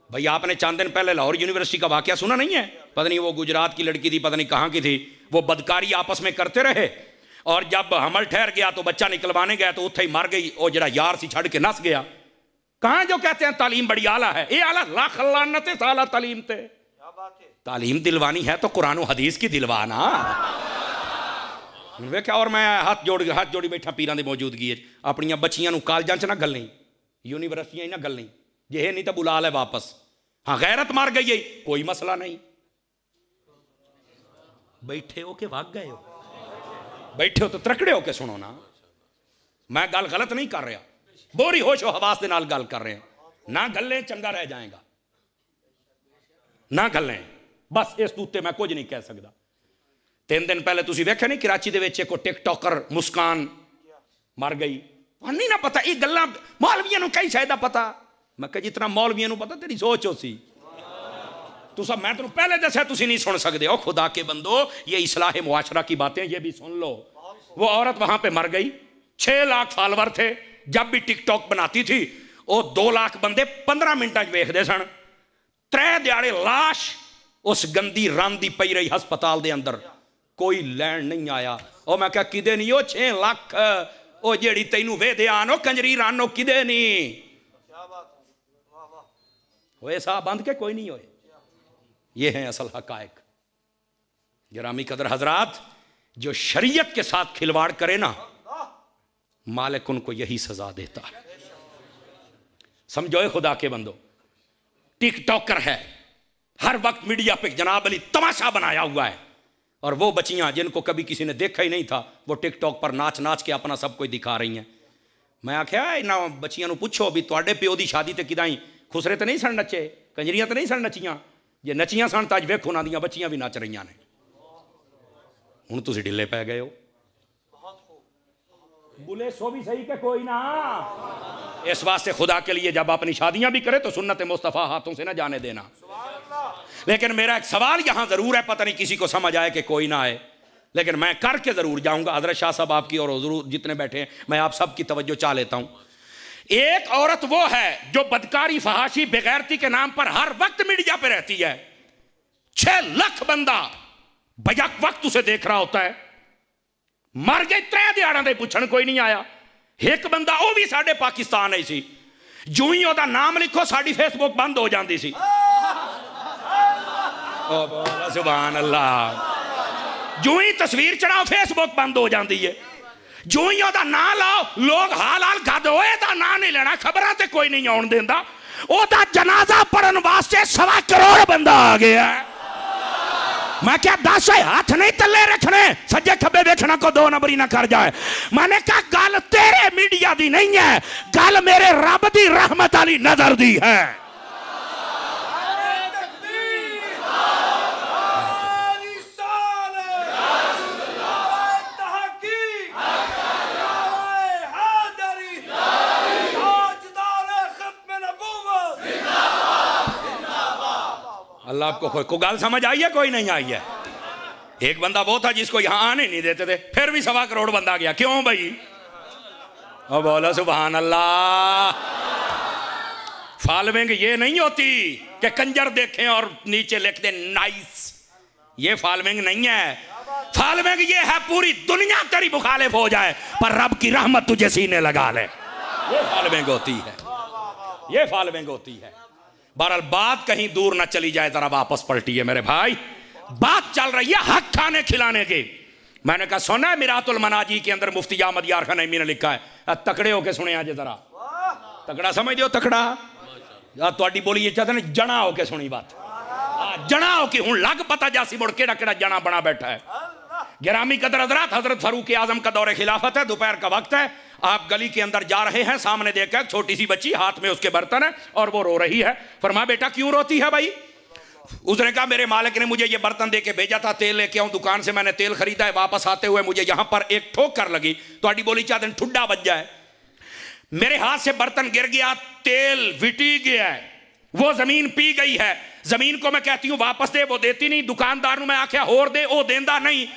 भाई आपने चंद दिन पहले लाहौर यूनिवर्सिटी का वाकया सुना नहीं है? पता नहीं वो गुजरात की लड़की थी, पता नहीं कहाँ की थी, वो बदकारी आपस में करते रहे, और जब हमल ठहर गया तो बच्चा निकलवाने गया तो उत्थे ही मर गई, और जरा यार सी छड़ के नस गया। कहाँ जो कहते हैं तालीम बड़ी आला है, ये आला लाख लानत साला तालीम ते। तालीम दिलवानी है तो कुरान हदीस की दिलवाना। क्या? और मैं हाथ जोड़ी बैठा पीरां दी मौजूदगी अपनी बच्चियां नूं कॉलेजां च ना गलनी, यूनिवर्सिटियां ही ना गलनी, जे नहीं तो बुला ले वापस। हाँ गैरत मार गई है, कोई मसला नहीं। बैठे हो के भाग गए हो, बैठे हो तो त्रकड़े हो के सुनो ना। मैं गल गलत नहीं कर रहा, बोरी होश हो हवास दे नाल गल कर रहे हैं। ना गलें चंगा रह जाएगा, ना गलें, बस इस उत्ते मैं कुछ नहीं कह सकता। 3 दिन पहले तुसी वेख्या नहीं कराची दे विच एक टिकटॉकर मुस्कान मर गई, नहीं ना पता ये गल्लां मौलवियां नूं कई शायद पता। मैं कहा जितना मौलवियां नूं पता तेरी सोच हो सी, तुसा मैं तुम पहले दसा तुसी नहीं सुन सकते हो। खुदा के बंदो, ये इस्लाह मुआशरा की बातें ये भी सुन लो। वो औरत वहां पे मर गई, 6 लाख फॉलोवर थे। जब भी टिकटॉक बनाती थी वो 2 लाख बंदे 15 मिनटा वेखते सन। 3 दिहाड़े लाश उस गंदी रांदी पई रही हस्पताल दे अंदर, कोई लैन नहीं आया। और मैं क्या किदे नहीं, वो 6 लाख ओ जेड़ी तैनू वेदे आनो कंजरी रानो किदे नहीं होए साहब बंद के कोई नहीं होए। ये है असल हकायक। गिरामी कदर हजरात, जो शरीयत के साथ खिलवाड़ करे ना, मालिक उनको यही सजा देता है। समझो खुदा के बंदो, टिकटॉकर है, हर वक्त मीडिया पे जनाब अली तमाशा बनाया हुआ है। और वो बच्चियां जिनको कभी किसी ने देखा ही नहीं था, वो टिकटॉक पर नाच नाच के अपना सब कुछ दिखा रही हैं। मैं आख्या इन्होंने बच्चियां पूछो भी तुहाडे प्यो की शादी ते किदां खुसरे तो नहीं सन नचे, कंजरियां तो नहीं सन नचियां? जे नचियां सन तो अज वेखो उन्हां दियां बच्चियां भी नच रही ने। हुण तुसीं ढिले पै गए हो। बुले सो भी सही के कोई ना। इस वास्ते खुदा के लिए जब अपनी शादियां भी करे तो सुन्नत मुस्तफ़ा हाथों से ना जाने देना। लेकिन मेरा एक सवाल यहां जरूर है, पता नहीं किसी को समझ आए कि कोई ना आए, लेकिन मैं करके जरूर जाऊंगा। हजरत शाह साहब आपकी और हुजूर जितने बैठे हैं, मैं आप सबकी तवज्जो चाह लेता हूं। एक औरत वो है जो बदकारी फहाशी बेगैरती के नाम पर हर वक्त मीडिया पे रहती है। 6 लाख बंदा बजक वक्त उसे देख रहा होता है। मर गए 3 दिहाड़ों के पुछण कोई नहीं आया। एक बंदा वो भी साडे पाकिस्तान है सी, जू ही ओदा नाम लिखो साडी फेसबुक बंद हो जाती सी। सुभान अल्लाह। जू ही तस्वीर चढ़ाओ फेसबुक बंद हो जाती है। जू ही ओदा नाम लाओ लोग हाल हाल गद होए दा नाम नहीं लेना, खबरां ते कोई नहीं आउण देंदा। ओदा जनाजा पढ़न वास्ते 1.25 करोड़ बंदा आ गया है। मैं क्या 10 हाथ नहीं तले रखने, सज्जे खब्बे देखना को 2 नंबरी ना कर जाए। मैंने कहा गल तेरे मीडिया दी नहीं है, गल मेरे रब दी रहमत वाली नजर दी है। अल्लाह आपको को गल समझ आई है कोई नहीं आई है? एक बंदा वो था जिसको यहां आने नहीं देते थे, फिर भी 1.25 करोड़ बंदा गया। क्यों भाई? अब बोलो सुभान अल्लाह। फॉलोइंग ये नहीं होती कि कंजर देखें और नीचे लिख दे नाइस, ये फॉलोइंग नहीं है। फॉलोइंग ये है पूरी दुनिया तेरी मुखालिफ हो जाए पर रब की रहमत तुझे सीने लगा ले, ये फॉलोइंग होती है, ये फॉलोइंग होती है। बहरहाल बात कहीं दूर ना चली जाए, जरा वापस पलटिए मेरे भाई। बात चल रही है हक खाने खिलाने की। मैंने कहा सुना मिरातुल मनाजी के अंदर मुफ्ती अहमद यार खान नईमी ने लिखा है, तकड़े होके सुने आज जरा। तकड़ा समझ दो, तकड़ा तुहाडी बोली ये चाहते हैं जना होके सुनी बात। जना हो कि हूं लग पता जासी मुड़ केड़ा केड़ा जना बना बैठा है। गिरामी कदर हजरात, हजरत फारूक आजम का दौरे खिलाफत है, दोपहर का वक्त है, आप गली के अंदर जा रहे हैं, सामने देखकर छोटी सी बच्ची हाथ में उसके बर्तन है और वो रो रही है। फरमा बेटा क्यों रोती है भाई? उसने कहा मेरे मालिक ने मुझे ये बर्तन देके भेजा था, तेल लेके आऊं, दुकान से मैंने तेल खरीदा है, वापस आते हुए मुझे यहां पर एक ठोकर लगी, तो बोली चाहते हैं ठुड्डा बज जाए, मेरे हाथ से बर्तन गिर गया, तेल विटी गया है, वो जमीन पी गई है। जमीन को मैं कहती हूं वापस दे, वो देती नहीं। दुकानदार मैं आख्या होर दे, वो देंदा नहीं।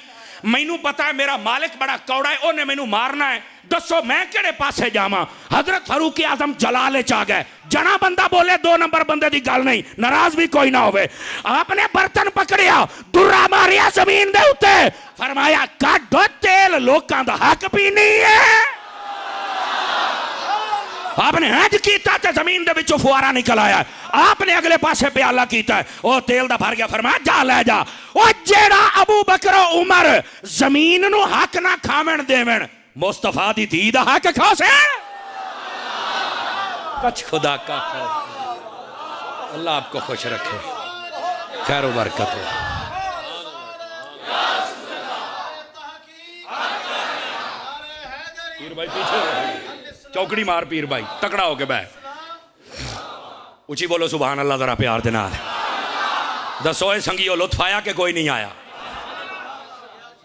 मैनू पता है मेरा मालिक बड़ा कौड़ा है, उन्हें मैनू मारना है, दसो मैं केड़े पासे जावां? हजरत फारूक आजम जलाले च आ गए। जना बंदा बोले 2 नंबर बंदे की गल नहीं, नाराज भी कोई ना होवे। आपने बर्तन पकड़िया, दुर्रा मारिया जमीन दे उत्ते, फरमाया काढो तेल, लोकां दा हक भी नहीं है। आपने हज किया तो जमीन दे विचों फुआरा निकल आया। आपने अगले पासे प्याला किया, वो तेल दा भर गया, फरमाया जा ले जा। ओ जेड़ा अबू बकर उमर जमीन नु हक ना खावन देवन, मुस्तफा दी धी दा हक खासे। कच खुदा का खौफ। अल्लाह आपको खुश रखे, खैर व बरकत हो। पीर भाई पीछे चौकड़ी मार, पीर भाई तकड़ा होके बैठ, उची बोलो सुभान अल्लाह जरा प्यार दे नाल। दसो संगियो लुत्फ आया कि कोई नहीं आया?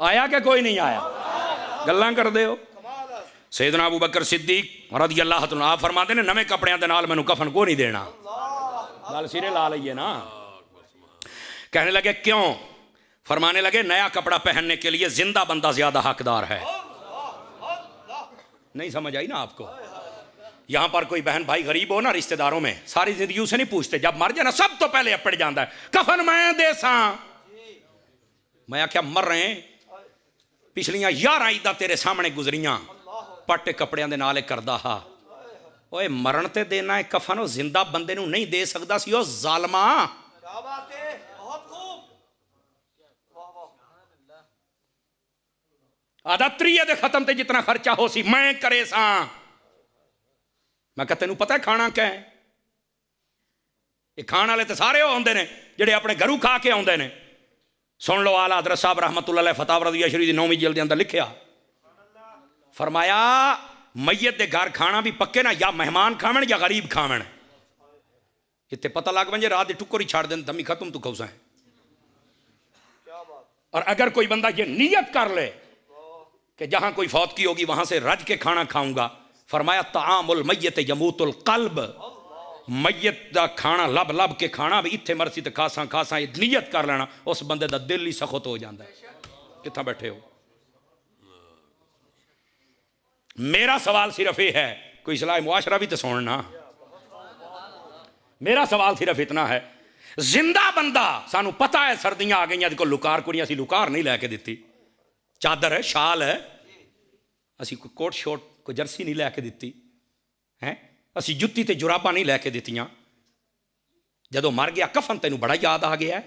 आया कि कोई नहीं आया? गल्लां कर दे हो। सैयदना अबू बकर सिद्दीक रज़ियल्लाहु अन्हु आप फरमाते ने नवे कपड़ियां दे नाल मैनू कफन को नहीं देना। गल सिरे ला लईए ना। कहने लगे क्यों? फरमाने लगे नया कपड़ा पहनने के लिए जिंदा बंदा ज्यादा हकदार है। नहीं समझ आई ना आपको? यहां पर कोई बहन भाई गरीब हो ना रिश्तेदारों में, सारी जिंदगी उसे नहीं पूछते, जब मर जाए ना सब तो पहले अपड़ जाता है कफन मैं देसा। मैं क्या मर रहे हैं, पिछलियां 11 ईदा तेरे सामने गुजरियां, पट्टे कपड़ियां दे नाल करदा हा। ओए मरण ते देना है कफन, वो जिंदा बंदे नूं नहीं दे सकदा सी, ओ जालमा। क्या बात है, बहुत खूब। आधा त्रीए दे खत्म ते जितना खर्चा हो सी मैं करे सा। मैं कहा तेनू पता है खाना क्या है? ये खाण वाले तो सारे हो आउंदे ने जेडे अपने घरों खा के आउंदे ने। सुन लो आला हज़रत साहब रहमतुल्लाह अलैह फतावा रज़िया शरीफ दी 9वीं जिल्द दे अंदर लिखिया, फरमाया मैयत दे घर खाना भी पक्के ना, या मेहमान खावन या गरीब खावन। इतने पता लग वंजे रात दे टुकर ही छाड़ दें दमी खत्म तू खौसा है। और अगर कोई बंदा ये नियत कर ले कि जहां कोई फौत की होगी वहां से रज के खाना खाऊंगा, फरमाया तामुल मैयत यमूतुल कल्ब, मैयत दा खाना लब लब के खाना भी इत्थे मरसी तो खासा खासा, ये नियत कर लेना उस बंदे दा दिल ही सख्त हो जाता है। कितना बैठे हो? मेरा सवाल सिर्फ ये है, कोई इस्लाह मुआशरा भी तो सुनना। मेरा सवाल सिर्फ इतना है, जिंदा बंदा सानू पता है सर्दियां आ गई, को लुकार कुड़ियां असी लुकार नहीं लैके दी, चादर है शाल है, असी कोई कोट शोट कोई जर्सी नहीं लैके दी है, असी जुत्ती ते जुराबा नहीं लैके दित्तियां। जदों मर गया कफन तेनू बड़ा याद आ गया है,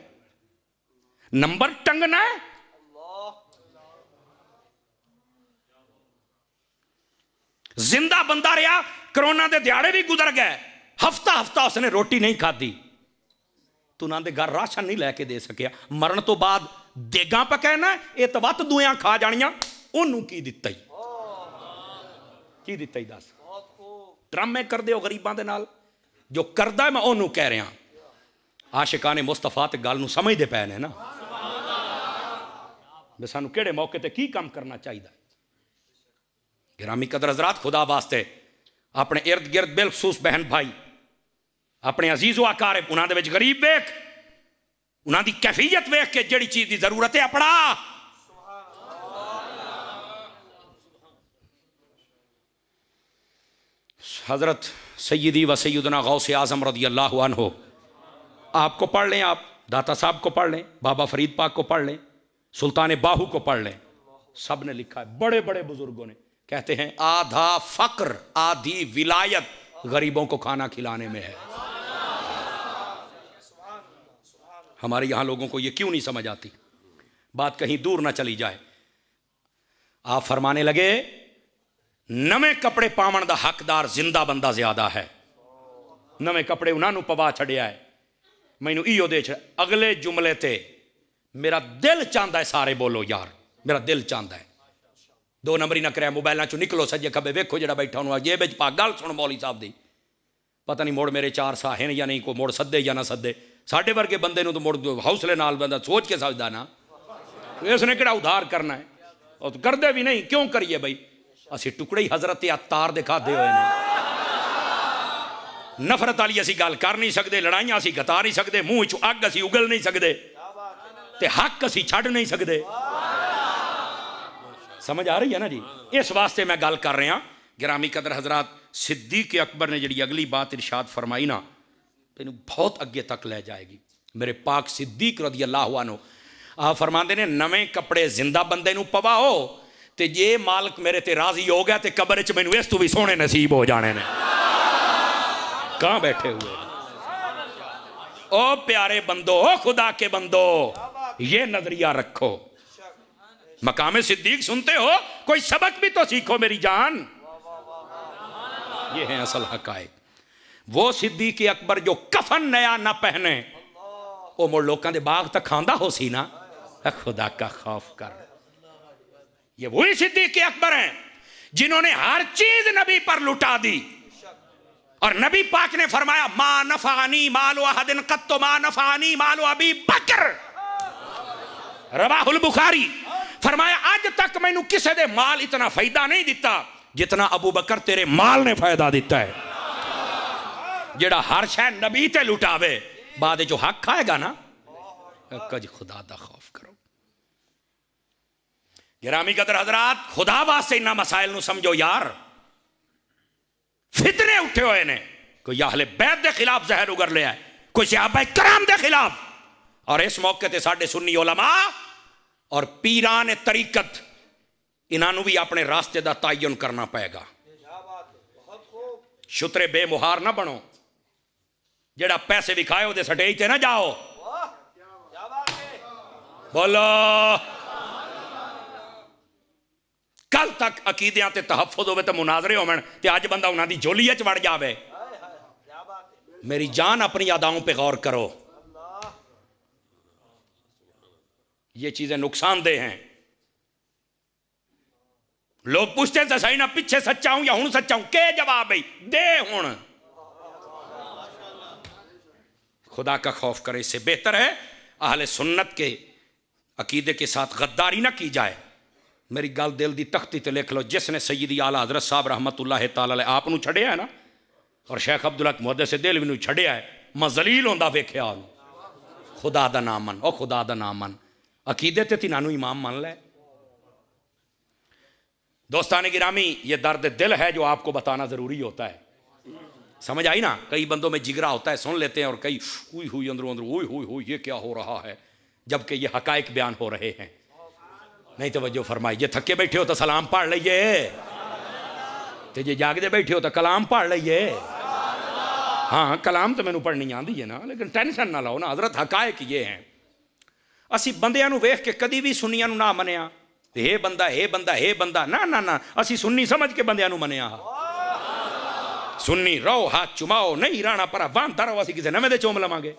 नंबर टंगना है। जिंदा बंदा रहा, कोरोना के दिहाड़े भी गुजर गए, हफ्ता हफ्ता उसने रोटी नहीं खाधी, तू ना दे घर राशन नहीं लैके दे सकिया। मरण तो बाद देगा पकैना ये तो वत दुआ खा जानियां, ओनू की दिता ही, की दिता ही दस। ड्रामे कर दे गरीबां दे नाल, जो करदा है मैं ओनू कह रहा। आशिकां ने मुस्तफा ते गल नूं समझदे पए ने ना, मैं सानू किहड़े मौके ते की काम करना चाहिए। गिरामी कदर हज़रात, खुदा वास्ते अपने इर्द गिर्द बिलखसूस बहन भाई अपने अजीज़ो आकारे उन्होंने विच गरीब वेख, उन्होंने कैफियत वेख के जिहड़ी चीज़ की जरूरत है अपना। हज़रत सैयदी व सैयदना गौसे आज़म रज़ी अल्लाह अन्हो, आपको पढ़ लें, आप दाता साहब को पढ़ लें, बाबा फरीद पाक को पढ़ लें, सुल्तान बाहू को पढ़ लें, सब ने लिखा है, बड़े बड़े बुजुर्गों ने। कहते हैं आधा फक्र आधी विलायत गरीबों को खाना खिलाने में है। हमारे यहां लोगों को यह क्यों नहीं समझ आती, बात कहीं दूर ना चली जाए। आप फरमाने लगे नवे कपड़े पावन दा हकदार जिंदा बंदा ज्यादा है। नवे कपड़े उन्होंने पवा छड़िया है, मैनू इो दे अगले जुमले ते मेरा दिल चाहता है, सारे बोलो यार मेरा दिल चाहता है। 2 नंबरी ना कराया, मोबाइलों चो निकलो सज्जे खब्बे, वेखो जो बैठा उन्होंने जेब च पा, गल सुन मौली साहब दी, पता नहीं मुड़ मेरे 4 साह हैं या नहीं, कोई मुड़ सदे या ना सदे। साढ़े वर्गे बंदे तो मुड़ हौसले नाल बंदा सोच के समझदा ना, इसने किहड़ा उधार करना है, और करदे भी नहीं। क्यों करिए बई, असी टुकड़े ही हजरत अत्तार दे खाधे हुए ने। नफरत वाली असी गल कर नहीं सकते, लड़ाइयां असी गता नहीं सकते, मूँह चो अग असी उगल नहीं सकते, ते हक असी छड़ नहीं सकते। समझ आ रही है ना जी? इस वास्ते मैं गल कर रहा। गिरामी कदर हजरात, सिद्दीक अकबर ने जी अगली बात इरशाद फरमाई ना, तेन बहुत अगे तक ले जाएगी। मेरे पाक सिद्दीक रज़ी अल्लाह अन्हु आप फरमाते ने नवे कपड़े जिंदा बंदे नूं पवाओ, ते जे मालिक मेरे ते राजी हो गया तो कबर च मैनू इस तू भी सोहने नसीब हो जाने ने। कहां बैठे हुए ओ प्यारे बंदो, ओ खुदा के बंदो, ये नजरिया रखो। मकामे सिद्दीक सुनते हो, कोई सबक भी तो सीखो मेरी जान। ये है असल हकायक। वो सिद्दीक अकबर जो कफन नया ना पहने, वो मुड़ लोगों के बाग तक खांदा हो सी ना, खुदा का खौफ कर। ये वही सिद्दीक अकबर हैं जिन्होंने हर चीज नबी पर लुटा दी, और नबी पाक ने फरमाया मा नफानी मालो अहदिन कत्तो मा नफानी मालो अबी बकर, रवाहुल बुखारी। फरमाया आज तक मैनू किसी दे माल इतना फायदा नहीं दिता जितना अबू बकर तेरे माल ने फायदा दिता है। जेड़ा हर शह नबी ते लुटावे बाद जो हक खाएगा ना, कज खुदा दा खौफ करो। गिरामी कदर हजरात, खुदा वास्ते इन्ना मसाइल नू समझो यार। फितने उठे हुए ने, कोई अहले बैत दे खिलाफ जहर उगर लिया है, कोई सहाबा कराम दे खिलाफ। और इस मौके ते साडे सुन्नी उलमा और पीरान तरीकत इन्हों भी अपने रास्ते का तयन करना पएगा। शुतरे बेमुहार ना बनो, जेड़ा पैसे विखाए वो स्टेज ते ना जाओ। बोलो कल तक अकीदियां ते तहफ्फुज़ होवे ते मुनाजरे होवन ते अज बंदा उन्हां दी झोलिए च वड़ जावे। मेरी जान अपनी अदाओं पे गौर करो, ये चीजें नुकसानदेह हैं। लोग पूछते थे सही ना पीछे सच्चा हूं या हूं सच्चा हूं, के जवाब भाई दे हुण। खुदा का खौफ करे, इससे बेहतर है अहले सुन्नत के अकीदे के साथ गद्दारी ना की जाए। मेरी गल दिल दी तख्ती ते लिख लो, जिसने सैयदी आला हजरत साहब रहमतुल्लाह तआला अलैह आप नूं छड़िया है ना, और शेख अब्दुल हक मुहद्दिस देहलवी नूं छड़िया है, मैं जलील होंदा वेख्या उन्होंने। खुदा दा नाम मन, ओ खुदा दा नाम मन, अकीदे ते तिन्हां इमाम मान ले। दोस्तान गिरामी, ये दर्द दिल है जो आपको बताना जरूरी होता है। समझ आई ना? कई बंदों में जिगरा होता है, सुन लेते हैं, और कई हुई हुई अंदरों अंदर हुई हुई हुई ये क्या हो रहा है, जबकि ये हकायक बयान हो रहे हैं। नहीं तवज्जो फरमाई, जे थके बैठे हो तो सलाम पढ़ लीजिए, तो जे जागदे बैठे हो तो कलाम पढ़ लीजिए। हाँ कलाम तो मैनू पढ़नी आती है ना, लेकिन टेंशन ना लो ना। हजरत हकायक ये हैं, असी बंदियां नू वेख के कदी भी सुन्नियां नू ना मनिया, हे बंदा हे बंदा हे बंदा, ना ना ना, असी सुन्नी समझ के बंदियां नू मनिया। सुन्नी रहो हाथ चुमाओ, नहीं राणा पर वांता रहो, असी किसी नवें दे चूम लवांगे।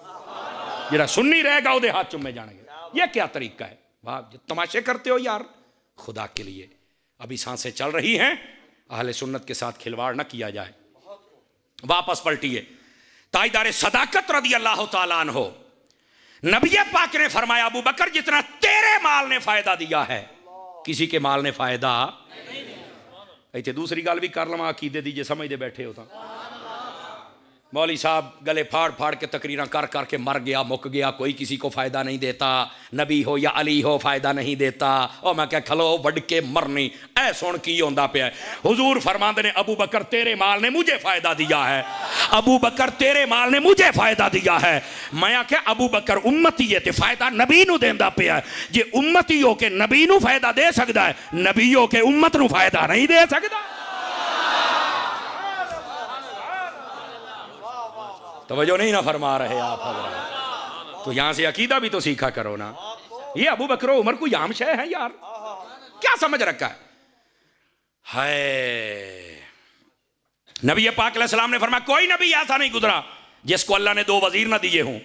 जेड़ा सुन्नी रहेगा उहदे हाथ चुमे जाएंगे। ये क्या तरीका है? वाह, तमाशे करते हो यार खुदा के लिए। अभी सांसें चल रही हैं, अहले सुन्नत के साथ खिलवाड़ ना किया जाए। वापस पलटिए, ताईदारे सदाकत रदी अल्लाह तआला अन्हो, नबी पाक ने फरमाया अबू बकर जितना तेरे माल ने फायदा दिया है किसी के माल ने फायदा नहीं। इतने दूसरी गल भी कर लवा अकीदे दी, जे समझते बैठे हो तो। मौली साहब गले फाड़ फाड़ के तकरीरें कर करके मर गया, मुक गया, कोई किसी को फ़ायदा नहीं देता, नबी हो या अली हो फ़ायदा नहीं देता। और मैं क्या खलो वड के मरनी, ऐ सुन की होंदा पे। हुजूर फरमाते ने अबू बकर तेरे माल ने मुझे फ़ायदा दिया है, अबू बकर तेरे माल ने मुझे फ़ायदा दिया है। मैं क्या अबू बकर उम्मती है तो फ़ायदा नबी नू देंदा पिया है। जे उम्मती हो के नबी नू फ़ायदा दे सकता है, नबी हो के उम्मत नू फ़ायदा नहीं दे सकता। तवज्जो नहीं ना फरमा रहे आप हज़रात। तो यहां से अकीदा भी तो सीखा करो ना। ये अबू बकर उमर कोई आम शय है यार, क्या समझ रखा है? नबी पाक अलैहिस्सलाम ने फरमाया कोई नबी ऐसा नहीं गुजरा जिसको अल्लाह ने 2 वजीर ना दिए हों।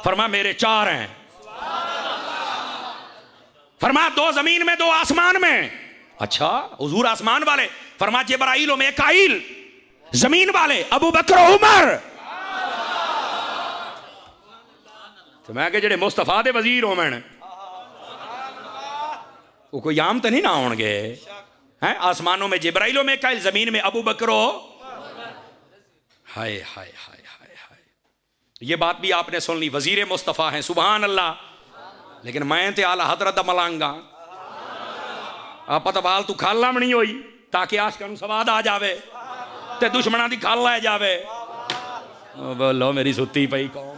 फरमाया मेरे 4 हैं। फरमाया 2 जमीन में 2 आसमान में। अच्छा हुजूर आसमान वाले? फरमाया जिब्राइल व मीकाईल। जमीन वाले अबू बकर उमर। तो मैं जेडे मुस्तफा दे वजीर होवन वो कोई आम तो नहीं ना होंगे हैं? आसमानों में जिब्राइल में काइल, जमीन में अबू बकरो। हाय हाय हाय हाय हाय, ये बात भी आपने सुन ली, वजीर मुस्तफा हैं, सुभान अल्लाह। लेकिन मैं ते आला हजरत दा मलांगा आप तो बाल तू खाला भी नहीं होई ताकि आशका नू सवाद आ जावे ते दुश्मना दी खाल लै जावे। बोलो मेरी सुती पई कौम।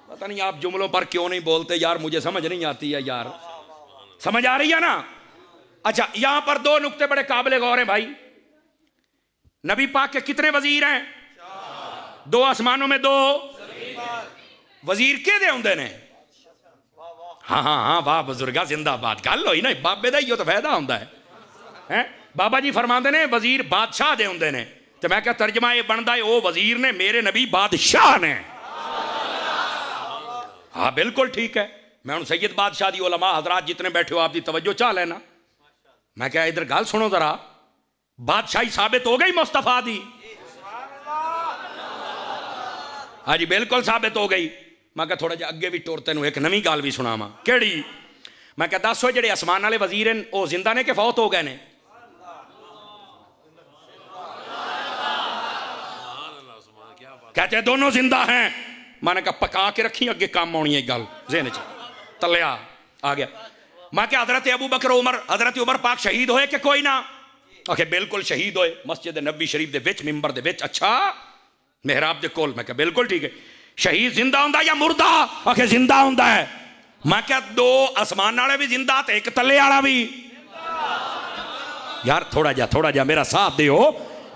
पता नहीं आप जुमलों पर क्यों नहीं बोलते यार, मुझे समझ नहीं आती है यार। समझ आ रही है ना? अच्छा यहां पर 2 नुक्ते बड़े काबिल गौर हैं भाई। नबी पाक के कितने वजीर हैं? 2 आसमानों में 2 वजीर के दे होंदे ने? हाँ हाँ हाँ, वाह बुजुर्गा जिंदाबाद। गल होई ना, बाबे दा ही तो फायदा होंदा है। बाबा जी फरमाते ने वजीर बादशाह दे होंदे ने। तो मैं क्या तर्जमा ये बनता है ओ वजीर ने, मेरे नबी बादशाह ने। हाँ बिल्कुल ठीक है। मैं हूँ सैयद बादशाह दी उलमा हजरात जितने बैठे हो आपकी तवज्जो चाह लेना। मैं क्या इधर गल सुनो जरा, बादशाही साबित हो गई मुस्तफा दी। हाँ जी बिल्कुल साबित हो गई। मैं क्या थोड़ा जिहा अगे भी टुर तेनों एक नवी गल भी सुनावा। केड़ी? मैं क्या दसो जेडे आसमान वाले वजीर हैं वो जिंदा ने कि फौत हो गए ने? कहते दोनों जिंदा हैं। मैंने कहा पका के रखी अगे काम आनी है गल ज़हन च तलिया आ गया। मैं क्या हजरत अबू बकर उमर हजरत उमर पाक शहीद होए कि कोई ना? आखे बिल्कुल शहीद होए मस्जिद नबी शरीफ दे विच मिंबर दे विच। अच्छा मेहराब दे कोल? मैं क्या बिल्कुल ठीक है। शहीद जिंदा हुंदा या मुर्दा? आखे जिंदा हुंदा है। मैं क्या दो आसमान वाले भी जिंदा ते एक तले वाला भी? यार थोड़ा जा मेरा साथ दियो।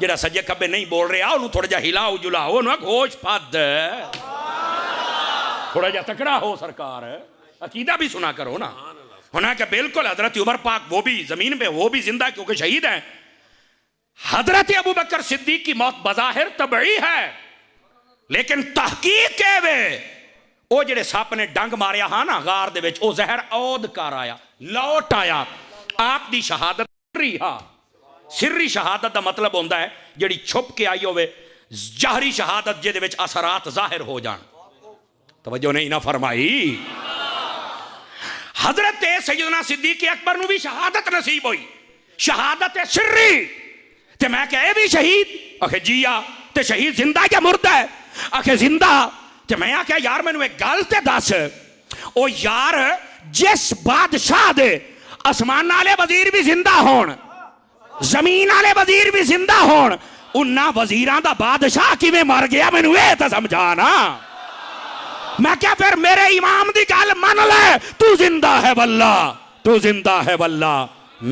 जेड़ा सज्जे खब्बे नहीं बोल रहा उन्होंने थोड़ा जा हिलाओ जुलाओ ना घोष पद थोड़ा जा तकड़ा हो सरकार अकीदा भी सुना करो ना। होना क्या बिल्कुल हजरत उमर पाक वो भी जमीन पे वो भी जिंदा क्योंकि शहीद है। हजरत अबू बकर सिद्दीक की मौत बज़ाहिर तबई है लेकिन तहकीक है वे ओ जेड़े सप ने डंग मारिया हाँ ना गार दे विच ओ जहर औद कर आया लौट आया। आप दी शहादत सिर्री शहादत का मतलब होता है जिहड़ी छुप के आई होवे जाहरी शहादत जिहदे विच असरात जाहिर हो जान। तवज्जो नहीं ना फरमाई। हजरत सैयदना सिद्दीक अकबर नूं भी शहादत नसीब हुई शहादत सिर्री ते मैं क्या भी शहीद? आखे जी आ ते शहीद जिंदा या मुर्दा है? आखे जिंदा। ते मैं आख्या यार मैनू एक गल ते दस ओ यार जिस बादशाह दे आसमान वाले वजीर भी जिंदा होण जमीन वाले वजीर भी जिंदा होण उन्ना वजीरां दा बादशाह किवें मर गया मैनू ये तो समझा ना। मैं क्या फिर मेरे इमाम दी गल मन ले तू जिंदा है वल्ला तू जिंदा है वल्ला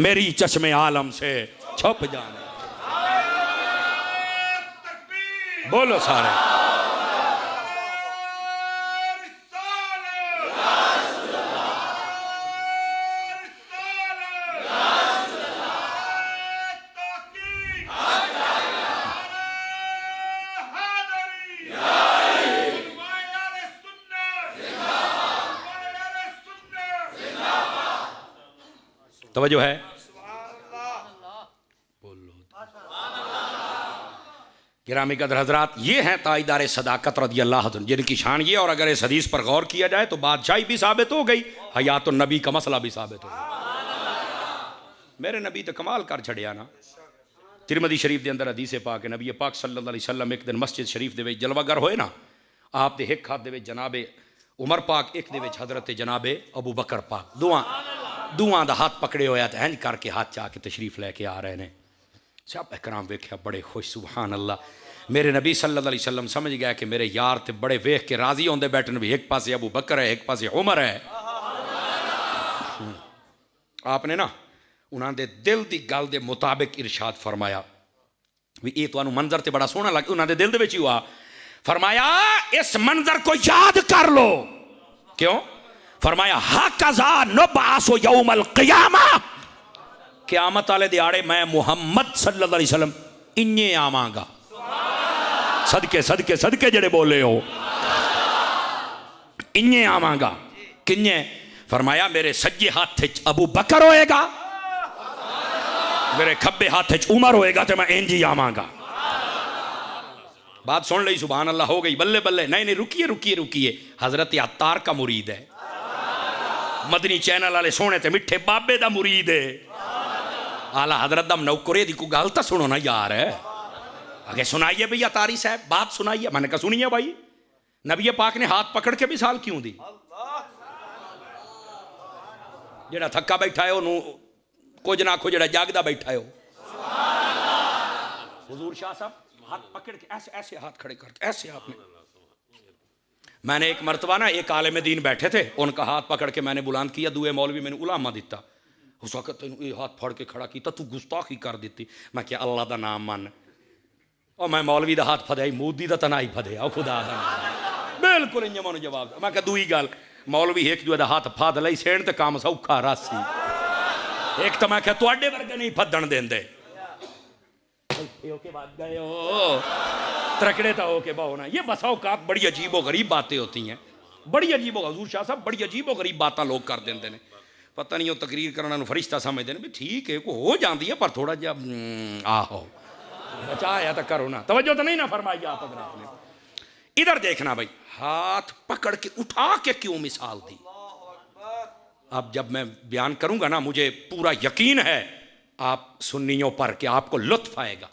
मेरी चश्मे आलम से छुप जाना। बोलो सारे तवज्जो है। गिरामी कदर हजरात ये हैं ताईदार सदाकत रज़ी अल्लाह अन्हु जिनकी शान ये और अगर इस हदीस पर गौर किया जाए तो बादशाही भी साबित हो गई हयात नबी का मसला भी साबित हो गया। मेरे नबी तो कमाल कर छड़िया ना। तिरमिज़ी शरीफ के अंदर हदीस पाक है नबी पाक सल्लल्लाहु अलैहि वसल्लम एक दिन मस्जिद शरीफ के जलवागर होए ना आप दे एक हाथ दे जनाबे उमर पाक एक दे हजरत जनाबे अबू बकर पाक दुआ दा हाथ पकड़े होया तो इंज करके हाथ चा के तशरीफ लैके आ रहे हैं। सब इकराम वेख्या बड़े खुश सुभान अल्लाह। मेरे नबी सल्लल्लाहु अलैहि वसल्लम समझ गया कि मेरे यार ते बड़े वेख के राजी होंदे बैठन भी एक पासे अबू बकर है एक पासे उमर है। आपने ना उन्होंने दिल की गल के मुताबिक इरशाद फरमाया भी ये तो मंजर तो बड़ा सोहना लगे उन्होंने दिल ही हुआ फरमाया इस मंजर को याद कर लो। क्यों? फरमाया हकज़ा नुबअसु यौमल क़ियामा क़यामत वाले दिहाड़े मैं मुहम्मद सल्लल्लाहु अलैहि वसल्लम इन्ने आवांगा। सदके सदके सदके जड़े बोले हो इन्ने आवांगा। किन्ने? फरमाया मेरे सज्जे हाथ अबू बकर होएगा मेरे खब्बे हाथ उमर होएगा तो मैं इंज ही आवांगा। बात सुन ली सुभान अल्लाह हो गई बल्ले बल्ले। नहीं नहीं रुकिए रुकिए रुकिए हजरत अत्तार का मुरीद है मदनी चैनल वाले सोने ते मिठे बाबे दा मुरीद है आला हजरत दम नौकरे दी को गल तो सुनो ना यार आगे सुनाइए भैया तारी साहब बात सुनाइए। मैंने कहा सुनिए भाई नबी पाक ने हाथ पकड़ के मिसाल क्यों दी? जेड़ा थक्का बैठा है ओनू कुछ ना कुछ जेड़ा जागदा बैठा है हुजूर शाह साहब हाथ पकड़ के ऐसे ऐसे हाथ खड़े करके ऐसे आपने मैंने एक मरतबा ना एक आलिम दीन बैठे थे उनका हाथ पकड़ के मैंने बुलंद किया दुए मौलवी मैंने उलामा दिता उस वक्त तेन ये हाथ फड़ के खड़ा किया तू गुस्ताखी कर दी। मैं क्या अल्लाह का नाम मन और मैं मौलवी का हाथ फदया मोदी का तो ना ही फदया खुदा का बिल्कुल इंज मैं जवाब मैं क्या दूई गल मौलवी एक दूए का हाथ फद लई सेण तो काम सौखा रासी एक तो मैं क्या तुहाडे वर्गे नहीं फदन देंदे त्रकड़े तो होके बहुना ये बसा औकात बड़ी अजीबो गरीब बातें होती हैं बड़ी अजीबो हजूर शाह साहब बड़ी अजीबो गरीब बातें लोग कर देंगे ने पता नहीं वो तकरीर करना फरिश्ता समझते हैं भी ठीक है को हो जाती है पर थोड़ा जहा आहो बचाया तो करो ना तवज्जो तो नहीं ना फरमाई आप ने। इधर देखना भाई हाथ पकड़ के उठा के क्यों मिसाल दी। अब जब मैं बयान करूंगा ना मुझे पूरा यकीन है आप सुन्नियों पर कि आपको लुत्फ आएगा।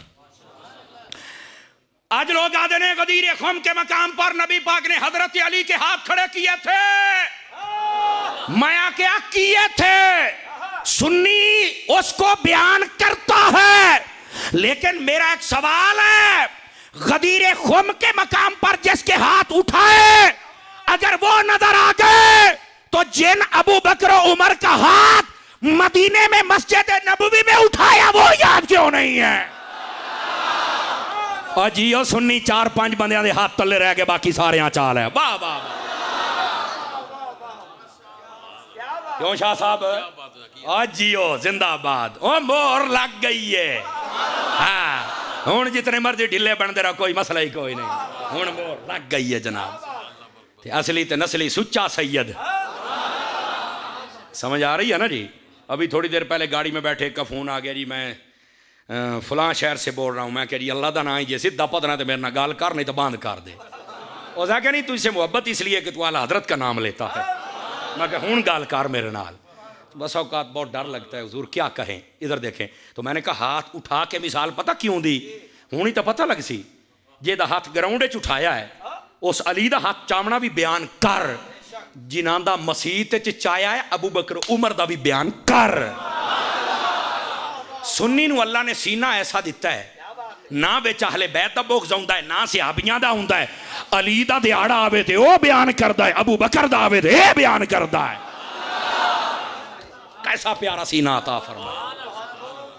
आज लोग आते ने गदीर खुम के मकाम पर नबी पाक ने हजरत अली के हाथ खड़े किए थे। मैं क्या किए थे? सुन्नी उसको बयान करता है, लेकिन मेरा एक सवाल है, गदीर खुम के मकाम पर जिसके हाथ उठाए अगर वो नजर आ गए तो जिन अबू बकर उमर का हाथ मदीने में मस्जिद नबवी में उठाया वो याद क्यों नहीं है? और जियो सुन्नी 4-5 बंदियां दे हाथ तले रह गए, बाकी सारे चाल है। वाह वाह क्यों शाह साहब? आज जियो जिंदाबाद। ओ मोहर लग गई है। हाँ हुण जितने मर्जी ढिले बनते रहो, कोई मसला ही कोई नहीं, हुण मोहर लग गई है जनाब। असली ते नस्ली सुच्चा सैयद। समझ आ रही है ना जी? अभी थोड़ी देर पहले गाड़ी में बैठे का फोन आ गया जी, मैं फलां शहर से बोल रहा हूँ। मैं कह जी अल्लाह का ना ही जे सीधा पतना तो मेरे ना गाल कर, नहीं तो बंद कर दे। उसने कहा नहीं तुझसे मोहब्बत इसलिए कि तू आला हजरत का नाम लेता है। मैं कहा हूँ गाल कर मेरे नाल। तो बस औकात बहुत डर लगता है हुजूर क्या कहें, इधर देखें। तो मैंने कहा हाथ उठा के मिसाल पता क्यों दी? हूँ ही तो पता लग सी जेदा हाथ ग्राउंड च उठाया है उस अली दा हाथ चामना भी बयान कर, जिन्हां दा मसीत च चाया है अबू बकर उमर दा भी बयान कर। सुन्नी नूं अल्लाह ने सीना ऐसा दिता है, ना विच अहले बैत दा बुग़्ज़ हुंदा है, ना सहाबियां दा हुंदा है। अली दा दिहाड़ा आवे ते ओ बयान करदा है, अबू बकर दा आवे ते ए बयान करदा है। कैसा प्यारा सीना अता फरमा।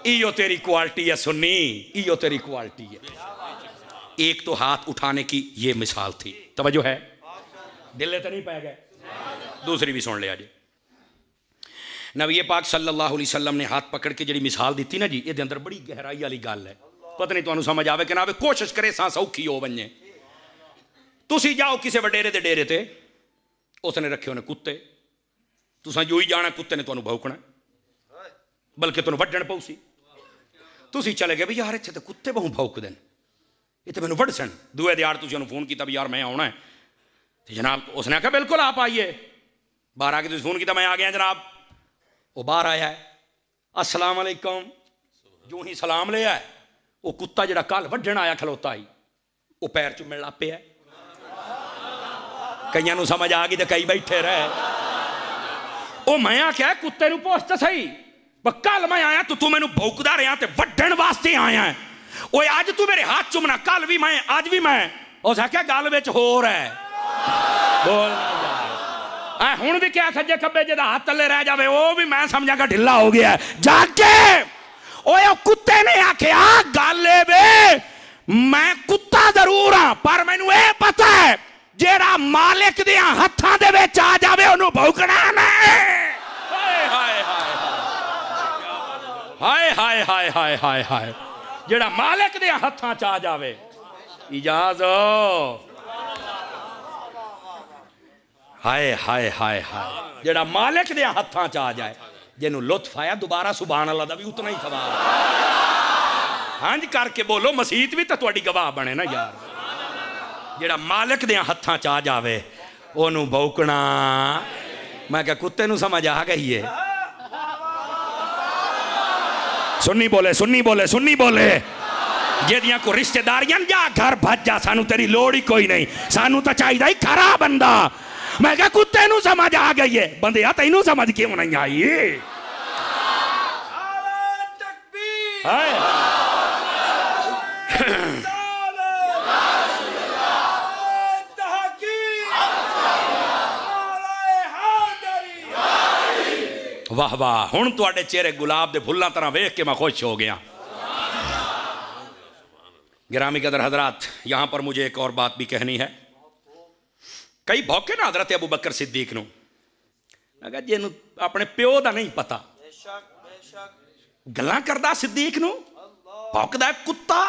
इयो तेरी क्वालिटी है सुन्नी, इयो तेरी क्वालिटी है। एक तो हाथ उठाने की ये मिसाल थी, तवज्जो है? दिले तो नहीं पै गए? दूसरी भी सुन लिया जी। नबी पाक सल्लल्लाहु अलैहि वसल्लम ने हाथ पकड़ के जी मिसाल दी ना जी, ये अंदर बड़ी गहराई वाली गल है। पता नहीं तुहानू समझ आवे कि ना आवे, कोशिश करे सा सौखी हो बने। तुसी जाओ किसी वडेरे दे डेरे ते, उसने रखे होने कुत्ते, तुसा जो ही जाना कुत्ते ने तुहानू भौंकना, बल्कि तुहानू वड्डण पऊसी। तुसी चले गए भी यार इत्थे तो कुत्ते बहु भौंकदे ने, ये तो मैनू वड़ सन। दूए दिहाड़ तुसी उन्होंने फोन किया भी यार मैं आना है, तो जनाब उसने आखा बिल्कुल आप आइए। बाहर आके तुसी फोन किया मैं आ गया जनाब। वो बाहर आया है, अस्सलाम वालेकुम, जो ही सलाम लिया है वो कुत्ता जरा कल वड्डण आया खलोता ही वो पैर चुमन लग पिया। कईयां नूं समझ आ गई तो कई बैठे रहे। ओ मैं आख्या कुत्ते नूं पुछ तो सही, कल मैं आया तो तू मैनू भौंकदा रहा तो वड्डण वास्ते आया है। ओए अज तू मेरे हाथ चुमना, कल भी मैं अज भी मैं। उस आख्या गल विच होर है, बोल हुण भी क्या सज्जे खब्बे जिहदा हाथ तले रह जावे वो भी मैं समझागा ढिला हो गया है। जाके ओए कुत्ते ने आख्या गल वे मैं कुत्ता जरूर हाँ पर मैनू ये पता है जेड़ा मालिक दे हत्थां दे विच आ जावे ओनू भौंकना नहीं। हाय हाय हाय हाय हाय हाय, जेड़ा मालिक दे हत्थां च आ जावे। इजाजत हाय हाय हाय हाय, जेड़ा मालिक दे हत्थां च आ जाए, जिन्हों लुत्फ आया दोबारा सुभान अल्लाह दा भी उतना ही सवाल। हाँ जी करके बोलो, मसीत भी तो तुहाडी गवाह बने ना यार। जेड़ा मालिक दे हत्थां च आ जावे ओनू भौंकना। मैं क्या कुत्ते नू समझ आ गई है? सुन्नी बोले सुन्नी बोले सुन्नी बोले, जेदियां को रिश्तेदारियां जा घर भज जा, सानू तेरी लोड़ ही कोई नहीं, सानू तो चाहिए ही खरा बंदा। मैं क्या कुत्ते नू समझ आ गई है, बंदे आ तैनू समझ क्यों नहीं आई? वाह वाह, हुण तुहाडे चेहरे गुलाब दे फुल्लां तरह वेख के मैं खुश हो गया। गिरामी कदर हजरात, यहां पर मुझे एक और बात भी कहनी है। कई भौके ना हजरत अबू बकर सिद्दीक नूं, जिन्हों अपने प्यो का नहीं पता गल्लां करदा सिद्दीक नूं भौंकदा कुत्ता।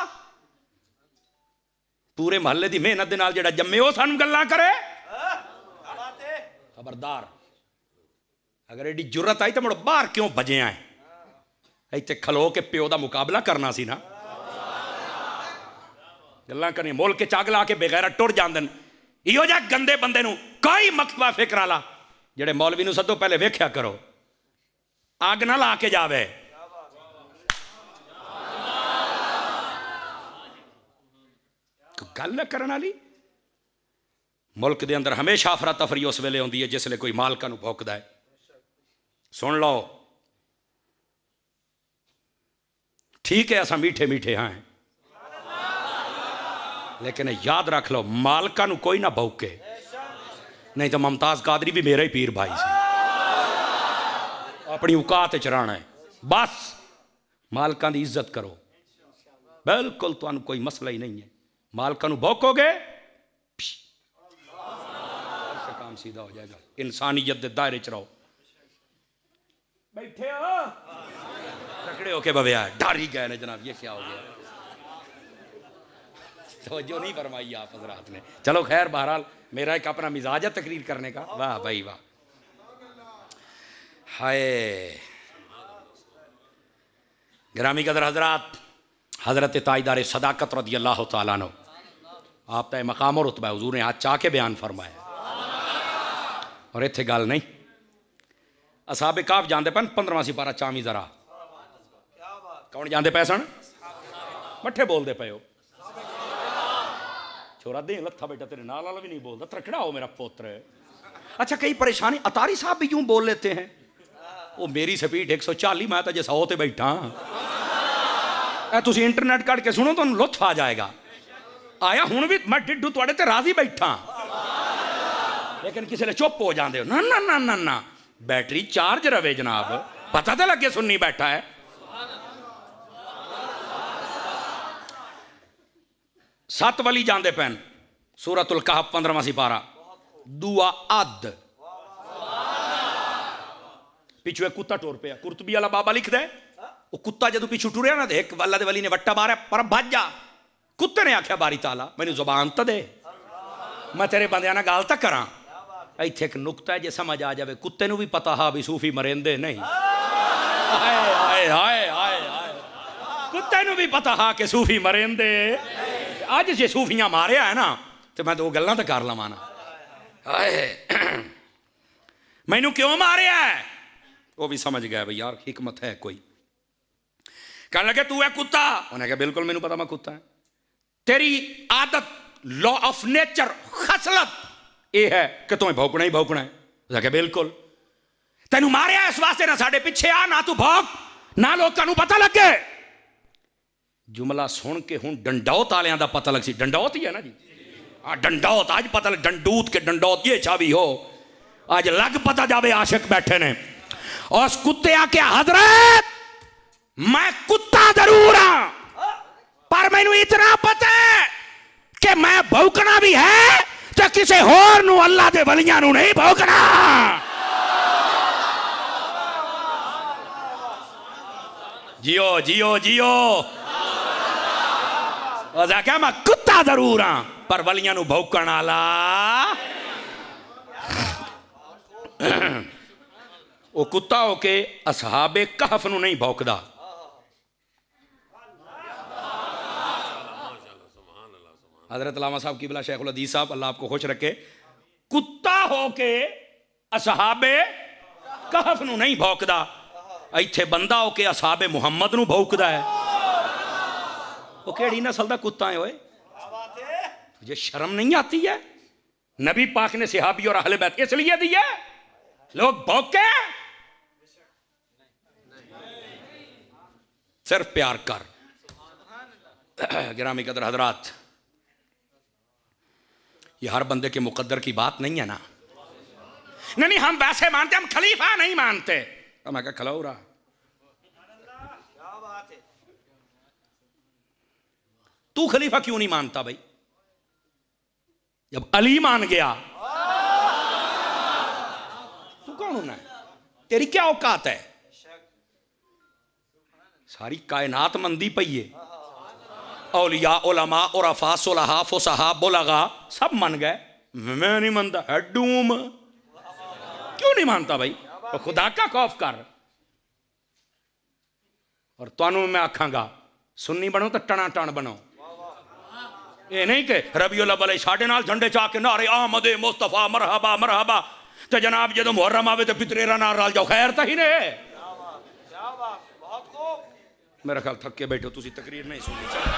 पूरे महल्ले की मेहनत दे नाल जेड़ा जम्मे वो सानूं गल्लां करे। खबरदार, अगर एडी जुर्रत आई तो मुड़ बाहर क्यों बजिया है? इत्थे खलो के प्यो का मुकाबला करना सी ना। गल्लां करनी मुल के चग ला के बेगैरा टुर जांदे न। इहो जिहा गंदे बंदे नूं कोई मकतबा फिक्र वाला जेड़े मौलवी नूं सदो पहले वेख्या करो, अग ना ला के जावे। गल करने वाली। मुल्क के अंदर हमेशा अफरा तफरी उस वेले आती है जिसले कोई मालका नूं भौंकदा है। सुन लो, ठीक है असा मीठे मीठे हाँ, लेकिन याद रख लो मालका नूं कोई ना भौंके, नहीं तो मुमताज कादरी भी मेरा ही पीर भाई से, अपनी औकात च रहना है। बस मालका की इज्जत करो, बिल्कुल तुहानू कोई मसला ही नहीं है। मालका नूं भौंकोगे काम सीधा हो जाएगा। इंसानियत के दायरे च रहो। बैठे हो तकड़े होके बव्या डर ही गए ने जनाब, ये क्या हो गया? तो जो नहीं फरमाई आप हजरात ने। चलो खैर, बहरहाल मेरा एक अपना मिजाज है तकरीर करने का। वाह भाई वाह। हाय गिरामी कदर हजरात, हजरत ताजदार सदाकत रज़ी अल्लाह तआला अन्हु, आप तय मकाम और रुतबा हुजूर ने हाथ चाह के बयान फरमाया। और इत्थे गल नहीं, असहाबे काफ जानते पन 15वां सिपारा चामी जरा। कौन जानते पै सन? मठे बोलते पे हो छोरा दे लत्था बेटा, तेरे नाल वाला भी नहीं बोलता, त्रकड़ा हो मेरा पुत्र। अच्छा कई परेशानी, अतारी साहब भी यूं बोल लेते हैं। वो मेरी स्पीड 140, मैं तो जे 100 ते बैठा। तुसी इंटरनेट कट के सुनो तो लुत्फ आ जाएगा। आया हुण भी मैं डिड्डू तुहाडे ते राजी बैठा, लेकिन किसी चुप हो जाते हो। ना ना ना ना ना, बैटरी चार्ज रवे जनाब, पता तो लगे सुननी बैठा है। सत वली जाते पैन, सूरतुल कहफ 15वां सिपारा, दुआ अद। पिछू एक कुत्ता टुर पिया, कुर्तबी वाला बाबा लिख दे, वो कुत्ता जो पिछू टुरिया ना, एक अल्लाह दे वली ने वट्टा मारा पर भज जा। कुत्ते ने आख्या बारी ताला मैनू जुबान तो दे, मैं तेरे बंदियां नाल गल तक करा। इत्थे एक नुकता है, जे समझ आ जाए, कुत्ते नू भी पता हा भी सूफी मरेंदे नहीं। हाय हाय हाय हाय हाय, कुत्ते नू भी पता हा कि सूफी मरेंदे। अज जे सूफियां मारिया है ना, तो मैं दो गल्लां तो कर लवां ना। हाय मैनू क्यों मारिया है? वो भी समझ गया भाई यार हिकमत है कोई। कहने लगे तू है कुत्ता? उन्हें कहा बिल्कुल मैनू पता मैं कुत्ता है। तेरी आदत, लॉ ऑफ नेचर, खसलत ये है कि तुम्हें भौंकना ही भौंकना है। उसने कहा बिल्कुल। तेनू मारिया इस वास्ते ना साडे पिछे आ, ना तू भौंक, ना लोगों पता लगे। जुमला सुन के हूँ डंडौत आलियां दा पता लग सी। डंडौत ही है ना जी, हाँ डंडौत। आज पता लग डंडूत के डंडौत ये छावी हो, आज लग पता जावे आशिक बैठे ने। और उस कुत्ते आके हजरत मैं कुत्ता जरूर हाँ, पर मैनू इतना पता है कि मैं भौंकना भी है तो किसी होर नू, अल्लाह दे वलियां नू नहीं भौंकना। जियो जियो जियो। क्या मैं कुत्ता जरूर हाँ, पर वलियां नू भौंकण वाला। वो कुत्ता होके असहाबे कहफ नू नहीं भौंकदा। हजरत अल्लामा साहब की बिला शेखुल हदीस साहब अल्लाह आपको खुश रखे, कुत्ता होके असहाबे कहफ नू नहीं भौंकदा। इत्थे बंदा होके असहाबे मुहम्मद नू भौंकदा है। वो केड़ी नस्ल दा कुत्ता है ओए? तुझे शर्म नहीं आती है? नबी पाक ने सहाबी और अहले बैत इसलिए दी है लोग भौंके, सिर्फ प्यार कर। गिरामी कदर हजरात, ये हर बंदे के मुकद्दर की बात नहीं है ना। नहीं हम वैसे मानते, हम खलीफा नहीं मानते। तो मैं क्या खलाऊ रहा, तू खलीफा क्यों नहीं मानता भाई? जब अली मान गया, तू कौन होना है? तेरी क्या औकात है? सारी कायनात मंदी पई है। औलिया उलमा उरफा सुलहा फुसहा बुलगा सब मन गए, मैं नहीं मानता। डूम क्यों नहीं मानता भाई? तो खुदा का खौफ कर। और तुहानू मैं आखांगा सुन्नी बनो तो टना टन बनो। ये नहीं कि रबीउल अव्वल साडे नाल झंडे चा के नारे आमदे मुस्तफा मरहबा मरहबा, तो जनाब जो मुहर्रम आवे तो पितरेरा नाल रल जाओ, खैर तो ही ने। मेरा ख्याल थके बैठो, तुसी तकरीर नहीं सुननी चाहिए।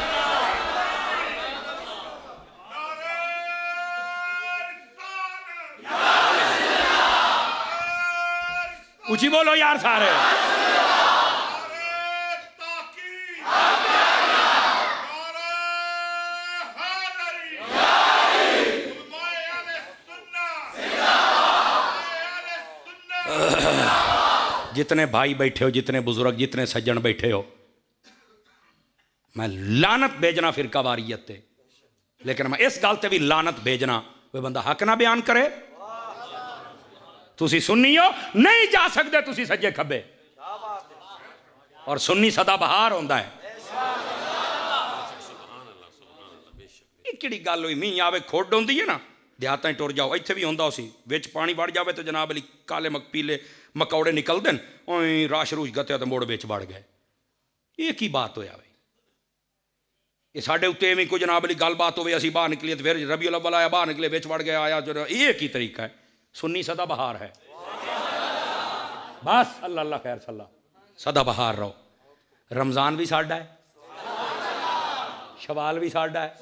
ऊंची बोलो यार सारे। जितने भाई बैठे हो, जितने बुजुर्ग, जितने सज्जन बैठे हो, मैं लानत भेजना फिरका वारियत ते, लेकिन मैं इस गल ते भी लानत भेजना कोई बंदा हक ना बयान करे। तुसी सुन्नी हो, नहीं जा सकते तुसी सज्जे खब्बे, और सुन्नी सदा बहार होंदा है। किहड़ी गल हुई, मींह आवे खोड होंदी है ना, देहातां टुर जाओ, इत्थे भी होंदा उसी विच पानी वड़ जावे तो जनाब अली काले पीले मकौड़े निकलते हैं, ओई राश रूश गत्या तो मोड़ बिच वड़ गए। ये की बात होया भाई, ये साढ़े उत्ते भी कोई जनाब अली गलबात हो, असी बाहर निकलिए तो फिर रबीउल अव्वल आया, बाहर निकले बिच वड़ गया आया, जो ये की तरीका है। सुन्नी सदा बहार है, बस अल्लाह अल्लाह खैर सल्ला, सदा बहार रहो। रमज़ान भी साडा है, शवाल भी साडा है,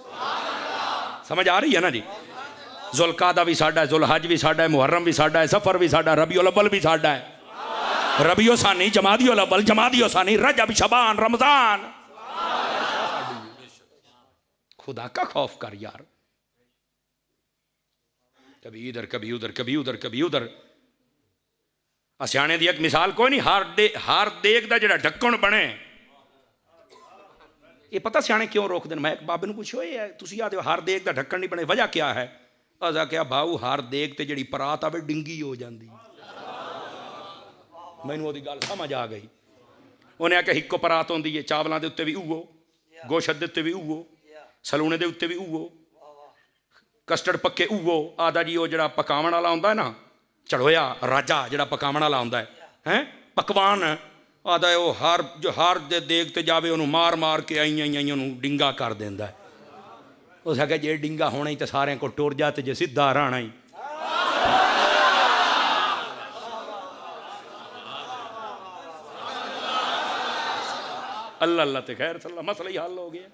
समझ आ रही है ना जी। जुल्कादा भी साडा है, जुलहज भी साडा है, मुहर्रम भी साडा है, सफ़र भी साडा है, रबीउल अव्वल भी साडा है, रबीउल सानी, जमादियुल अव्वल, जमादियुल सानी, रजब, शबान, रमज़ान। खुदा का खौफ कर यार, कभी इधर कभी उधर, कभी उधर कभी उधर। सियाने दी एक मिसाल कोई नहीं, हार देग दा जिहड़ा ढक्कन बने, ये पता सियाने क्यों रोक देन। मैं एक बाबे नूं पुछो, तुसीं आदे हार देग दा ढक्कन नहीं बने, वजह क्या है? असा क्या भाऊ, हार देग ते जिहड़ी परात आवे डिंगी हो जाती। मैनूं ओहदी गल समझ आ गई। उन्हें आख्या हिक्को परात होंदी है, चावलों के उत्ते भी उवो, गोशत के उत्ते भी उवो, सलूने के उत्ते भी उवो, कस्टर्ड पक्के उवो, आदा जी वो जरा पकावन वाला होंदा है ना, चढ़ोया राजा जरा पकावन वाला होंदा है, हैं पकवान आदा वो हार जो हार दे देग ते जावे उन्होंने मार मार के आई उन्होंने डिंगा कर देंदा है। उस आख्या जे डिंगा होना ही तो सारे को टुर जाते, जे सीधा रहना ही। अल्लाह अल्लाह ते खैर सल्ला, मसला ही हल हो गया।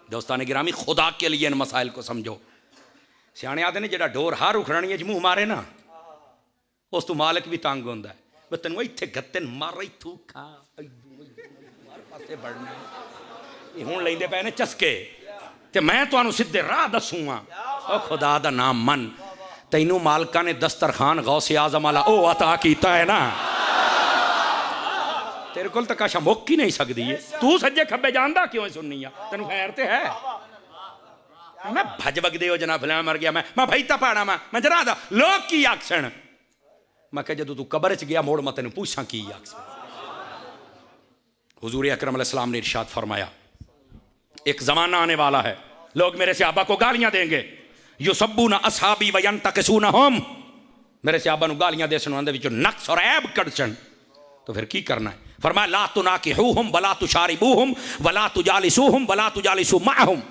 दोस्तान गिरामी, खुदा के लिए इन मसाइल को समझो। सियाने आते ने जेड़ा डोर हर उखड़ानी च मुँह मारे ना, उस तो मालिक भी तंग होंदा है। मैं तेन इत्थे गत्ते मार तू खा पासे बढ़ना, ये हुण लैंदे पए ने चस्के, ते मैं तुहानू सीधे राह दसूंगा। ओ खुदा दा नाम मन, तैनू मालका ने दस्तरखान गौसे आजम वाला ओ अता कीता है ना, तेरे को तो काशा मुक ही नहीं सकती है। तू सज्जे खब्बे जानदा क्यों सुननी आ, तेन खैर ते है। मैं भज बगदे हो जना फलां मर गया, मैं भाई ता पाड़ा मैं जरा दा लोग की आखसन। मैं कह जदों तू कब्र च गया मोड़ मैं तेन पूछा की आखसन। हुजूर अकरम अलैहिस्सलाम ने इरशाद फरमाया, एक जमाना आने वाला है, लोग मेरे सहाबा को गालियां देंगे, युसब्बूना असहाबी व यंतकिसूनहुम, मेरे सहाबा नूं गालियां दे सुनांदे विचों नक्स और ऐब कढछन। तो फिर की करना है? फरमाया ला तुनाकिहुहुम वला तुशारिबूहुम वला तुजालिसूहुम वला तुजालिसू माहुम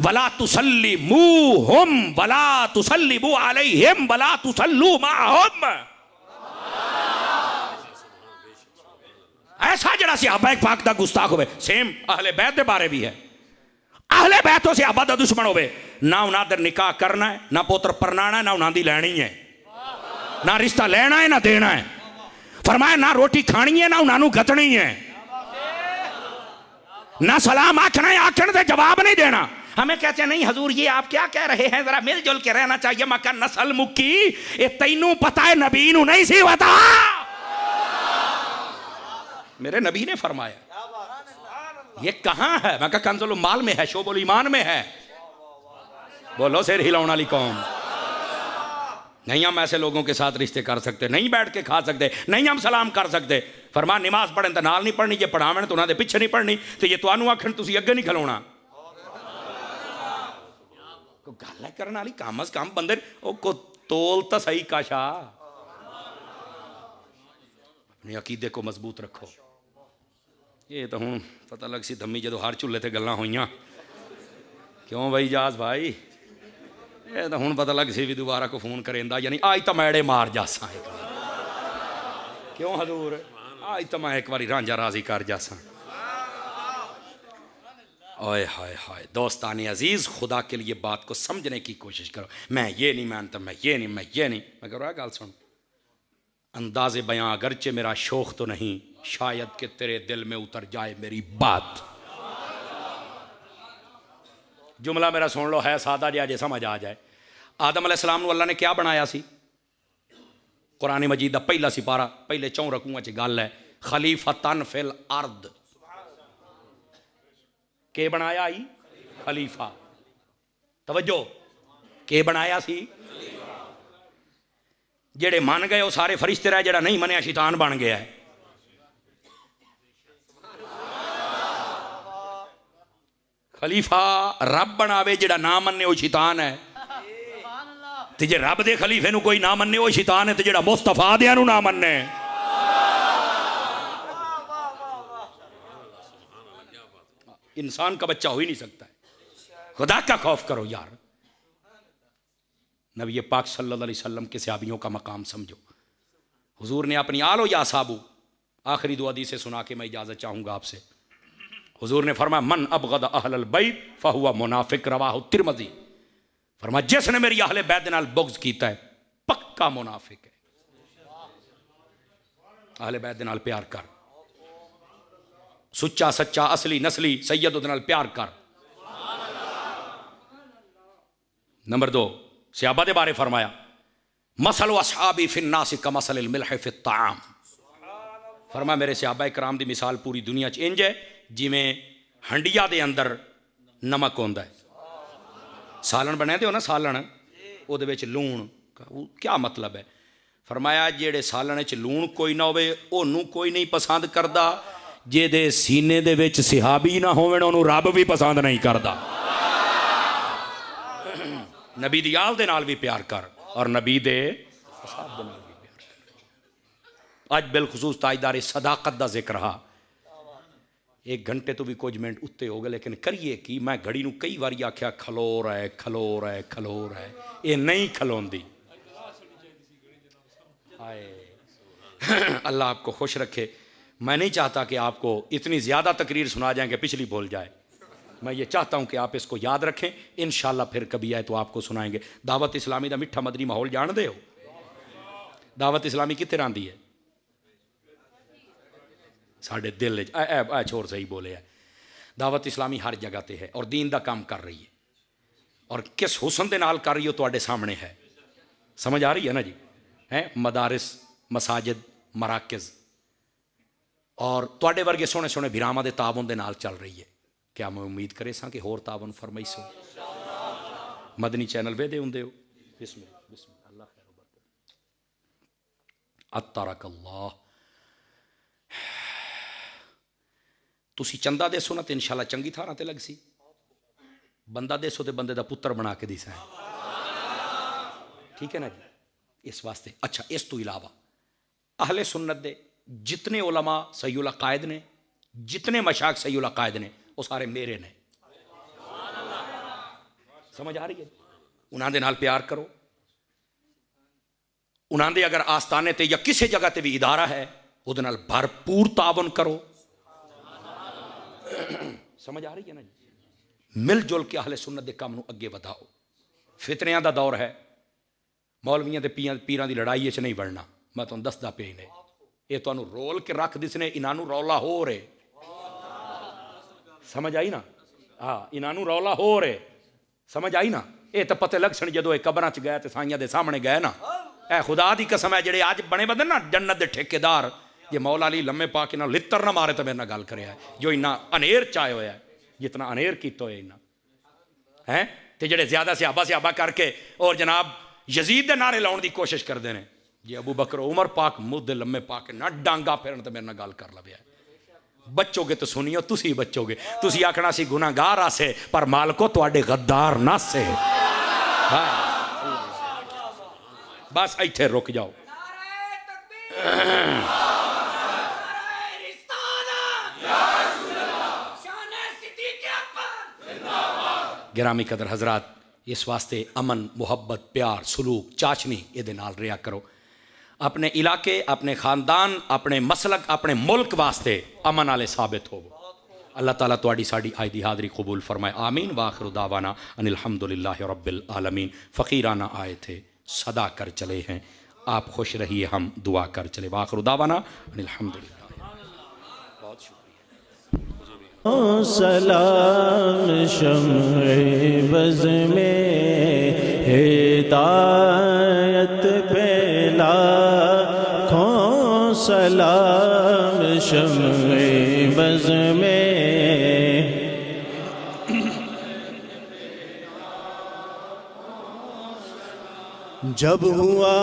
वला तुसल्लिमूहुम वला तुसल्लिबू अलैहिम वला तुसल्लू माहुम। ऐसा जरा सहाबा पाक दा गुस्ताख होवे, सेम अहले बैत दे बारे भी है। अहले बैत तो सहाबा दा दुश्मन होवे, ना उन्हां दे निकाह करना है, ना पुत्र परनाना है, ना उन्हां दी लैनी है, ना रिश्ता लेना है ना देना है। फरमाया ना रोटी खानी है ना उन्होंने गतनी है, ना सलाम आखना है, आखने से जवाब नहीं देना। हमें कहते हैं नहीं हजूर ये आप क्या कह रहे हैं, जरा मिलजुल के रहना चाहिए। मैं कहा नस्ल मुक्की, ये तैनू पता है, नबी नू नहीं सी पता। मेरे नबी ने फरमाया ये कहां है? मैं कहा कंजुल माल में है, शोबुल ईमान में है। बोलो सिर हिलाने वाली कौम। नहीं हम ऐसे लोगों के साथ रिश्ते कर सकते, नहीं बैठ के खा सकते, नहीं हम सलाम कर सकते। फरमा नमाज पढ़न तो नाल नहीं पढ़नी, जे पढ़ावन तो उन्होंने पिछे नहीं पढ़नी, तो ये तुहानू आखन तुसीं अगे नहीं खलोना। को गल करने वाली कम अज कम बंदे को तोल तो सही काशा, अपने अकीदे को मजबूत रखो। ये तो हूँ पता लग सी धम्मी जो हर झूले ते गल्लां होईयां। क्यों भाई जाज भाई, ये तो हूँ पता लग सी भी दोबारा को फोन करेंदा, यानी आज तो मैड़े मार जासा एक बार। क्यों हजूर, आज तो मैं एक बार रांझा राजी कर जासा। ओए हाय हाय दोस्तानी अजीज, खुदा के लिए बात को समझने की कोशिश करो। मैं ये नहीं मानता, मैं ये नहीं, मैं ये नहीं। मैं कह रहा गल सुन, अंदाज़े बयां अगरचे मेरा शौक़ तो नहीं, शायद कि तेरे दिल में उतर जाए मेरी बात। जुमला मेरा सुन लो, है सादा जिहा, जे समझ आ जाए। आदम अलैहिस्सलाम नूं अल्लाह ने क्या बनाया सी? कुरान मजीद दा पहला सिपारा पहले 4 रकूआं च गल है, खलीफतन फिल अर्द। के बनाया आई? खलीफा। तवज्जो, के बनाया सी? जेड़े मन गए वो सारे फरिश्ते रहे, जेड़ा नहीं मनिया शैतान बन गया है। खलीफा रब बनावे, जेड़ा ना मन्ने वो शैतान है। ते जे रब दे खलीफे नूं कोई ना मन्ने वो शैतान है, ते जेड़ा मुस्तफा दियां नूं ना मन्ने। इंसान का बच्चा हो ही नहीं सकता है। खुदा का खौफ करो यार। नबी पाक सल्लल्लाहु अलैहि वसल्लम के सहाबियों का मकाम समझो। हुजूर ने अपनी आलो या साबू आखिरी 2 हदीसें सुना के मैं इजाज़त चाहूँगा आपसे। हुजूर ने फरमाया, मन अबगद अहलल बैत फहुवा मुनाफिक, रवाहु तिरमिज़ी। फरमाया, जिसने मेरी अहले बैत दे नाल बुग़्ज़ कीता है पक्का मुनाफिक है। अहले बैत दे नाल प्यार कर, सुच्चा सच्चा असली नस्ली सैयद उहदे नाल प्यार कर। नंबर 2, सहाबा दे बारे फरमाया, मसल असहाबी फिन्नास कमसल मिल्ह फित ताम। फरमाया, मेरे सहाबा इकराम दी मिसाल पूरी दुनिया च इंज है जिमें हंडिया दे अंदर नमक होंदा है। सालन बने दे हो ना, सालन उहदे विच लूण, क्या मतलब है? फरमाया, जेड़े सालन च लूण कोई ना होवे ओनू कोई नहीं पसंद करदा, जेदे सीने दे विच सहाबी ना होवन ओनू रब भी पसंद नहीं करदा। नबी दी आल दे नाल भी प्यार कर और नबी दे असहाब दे नाल भी प्यार कर। अज बिलखुसूस ताजदार सदाकत दा जिक्र रहा। 1 घंटे तो भी कुछ मिनट उत्ते हो गए, लेकिन करिए कि मैं घड़ी नूं कई बारी आख्या खलो रहा है, खलो रहा है, खलो रहा है, ये नहीं खलोंदी। अल्लाह आपको खुश रखे। मैं नहीं चाहता कि आपको इतनी ज़्यादा तकरीर सुना जाएंगे पिछली भूल जाए। मैं ये चाहता हूँ कि आप इसको याद रखें, इंशाअल्लाह फिर कभी आए तो आपको सुनाएंगे। दावत इस्लामी का मिठा मदनी माहौल जानते हो? दावत इस्लामी कितने आती है? साढ़े दिल छोर सही बोले है। दावत इस्लामी हर जगह ते है और दीन का काम कर रही है, और किस हुसन दे नाल कर रही हो तुहाडे सामने है। समझ आ रही है ना जी? है मदारिस, मसाजिद, मराकिज़ और तुहाडे वर्गे सोहने सोहने बिरामा दे तावन दे नाल चल रही है। क्या मैं उम्मीद करे सा कि होर तावन फरमाइसो। मदनी चैनल वेदे हुंदे हो? बिस्मिल्लाह बिस्मिल्लाह, अल्लाह खैर बरकत। अत्तरक अल्लाह। तुसी चंदा देसो ना तो इंशाल्लाह चंगी थारां ते लगसी। बंदा देसो तो बंदे दा पुत्र बना के दिसा है। ठीक है ना जी? इस वास्ते अच्छा, इस तो इलावा अहले सुन्नत दे जितने उलमा सहीउल अकायद ने, जितने मशाक सहीउल अकायद ने, वो सारे मेरे ने। समझ आ रही है? उन्हां दे नाल प्यार करो। उन्हां दे अगर आस्थाने ते या किसी जगह ते भी इदारा है उहदे नाल भरपूर तावन करो। समझ आ रही है ना जी? मिलजुल के अहले सुन्नत दे काम नूं अगे वधाओ। फितनियां दा दौर है, मौलवियां ते पीरां दी लड़ाई च नहीं बढ़ना। मैं तुहानूं दसदा पिया ने, ये तुहानूं रोल के रख दिसने, इन्हां नूं रौला हो रहे। समझ आई ना? हाँ, इन्हां नूं रौला हो रहे। समझ आई ना? ये तो पते लग सन जदों कबरां च गए तो साइयां दे सामने गए ना। ए खुदा दी कसम है, जेड़े अज बने बदन ना जन्नत दे ठेकेदार, जे मौला अली लम्मे पा के ना लित्तर ना मारे तो मेरे नाल गल करे, जो इन्ना अनेर चाहे होया है, जितना अनेर किया होया इन्ना है। तो जेड़े ज्यादा स्याबा करके और जनाब यजीद दे नारे लाउण दी कोशिश करते हैं, जे अबू बकर उमर पाक मुँह दे लम्मे पा के ना डांगा फिरन तो मेरे नाल गल कर लवे। बचोगे तो सुनियो, तुसी बचोगे। तुसी आखना सी गुनाहगार आसे, पर मालको तुहाडे गद्दार ना से। हाँ, बस इत्थे रुक जाओ। गिरामी कदर हजरात, इस वास्ते अमन, मुहब्बत, प्यार, सलूक, चाशनी ये नाल रिया करो। अपने इलाके, अपने ख़ानदान, अपने मसलक, अपने मुल्क वास्ते अमन आले साबित हो। अल्लाह ताला तुहाडी साडी आज दी हाज़री कबूल फरमाए। आमीन। वाखिर दावाना अनिल हम्दुलिल्लाहि रब्बिल आलमीन। फ़कीराना आए थे, सदा कर चले हैं, आप खुश रहिए, हम दुआ कर चले। वाखिर दावाना अल्हम्दुलिल्लाह। बहुत शुक्रिया। सलाम शम्ए बज़ में हिदायत पे लाखों सलाम शम्ए बज़ में। जब हुआ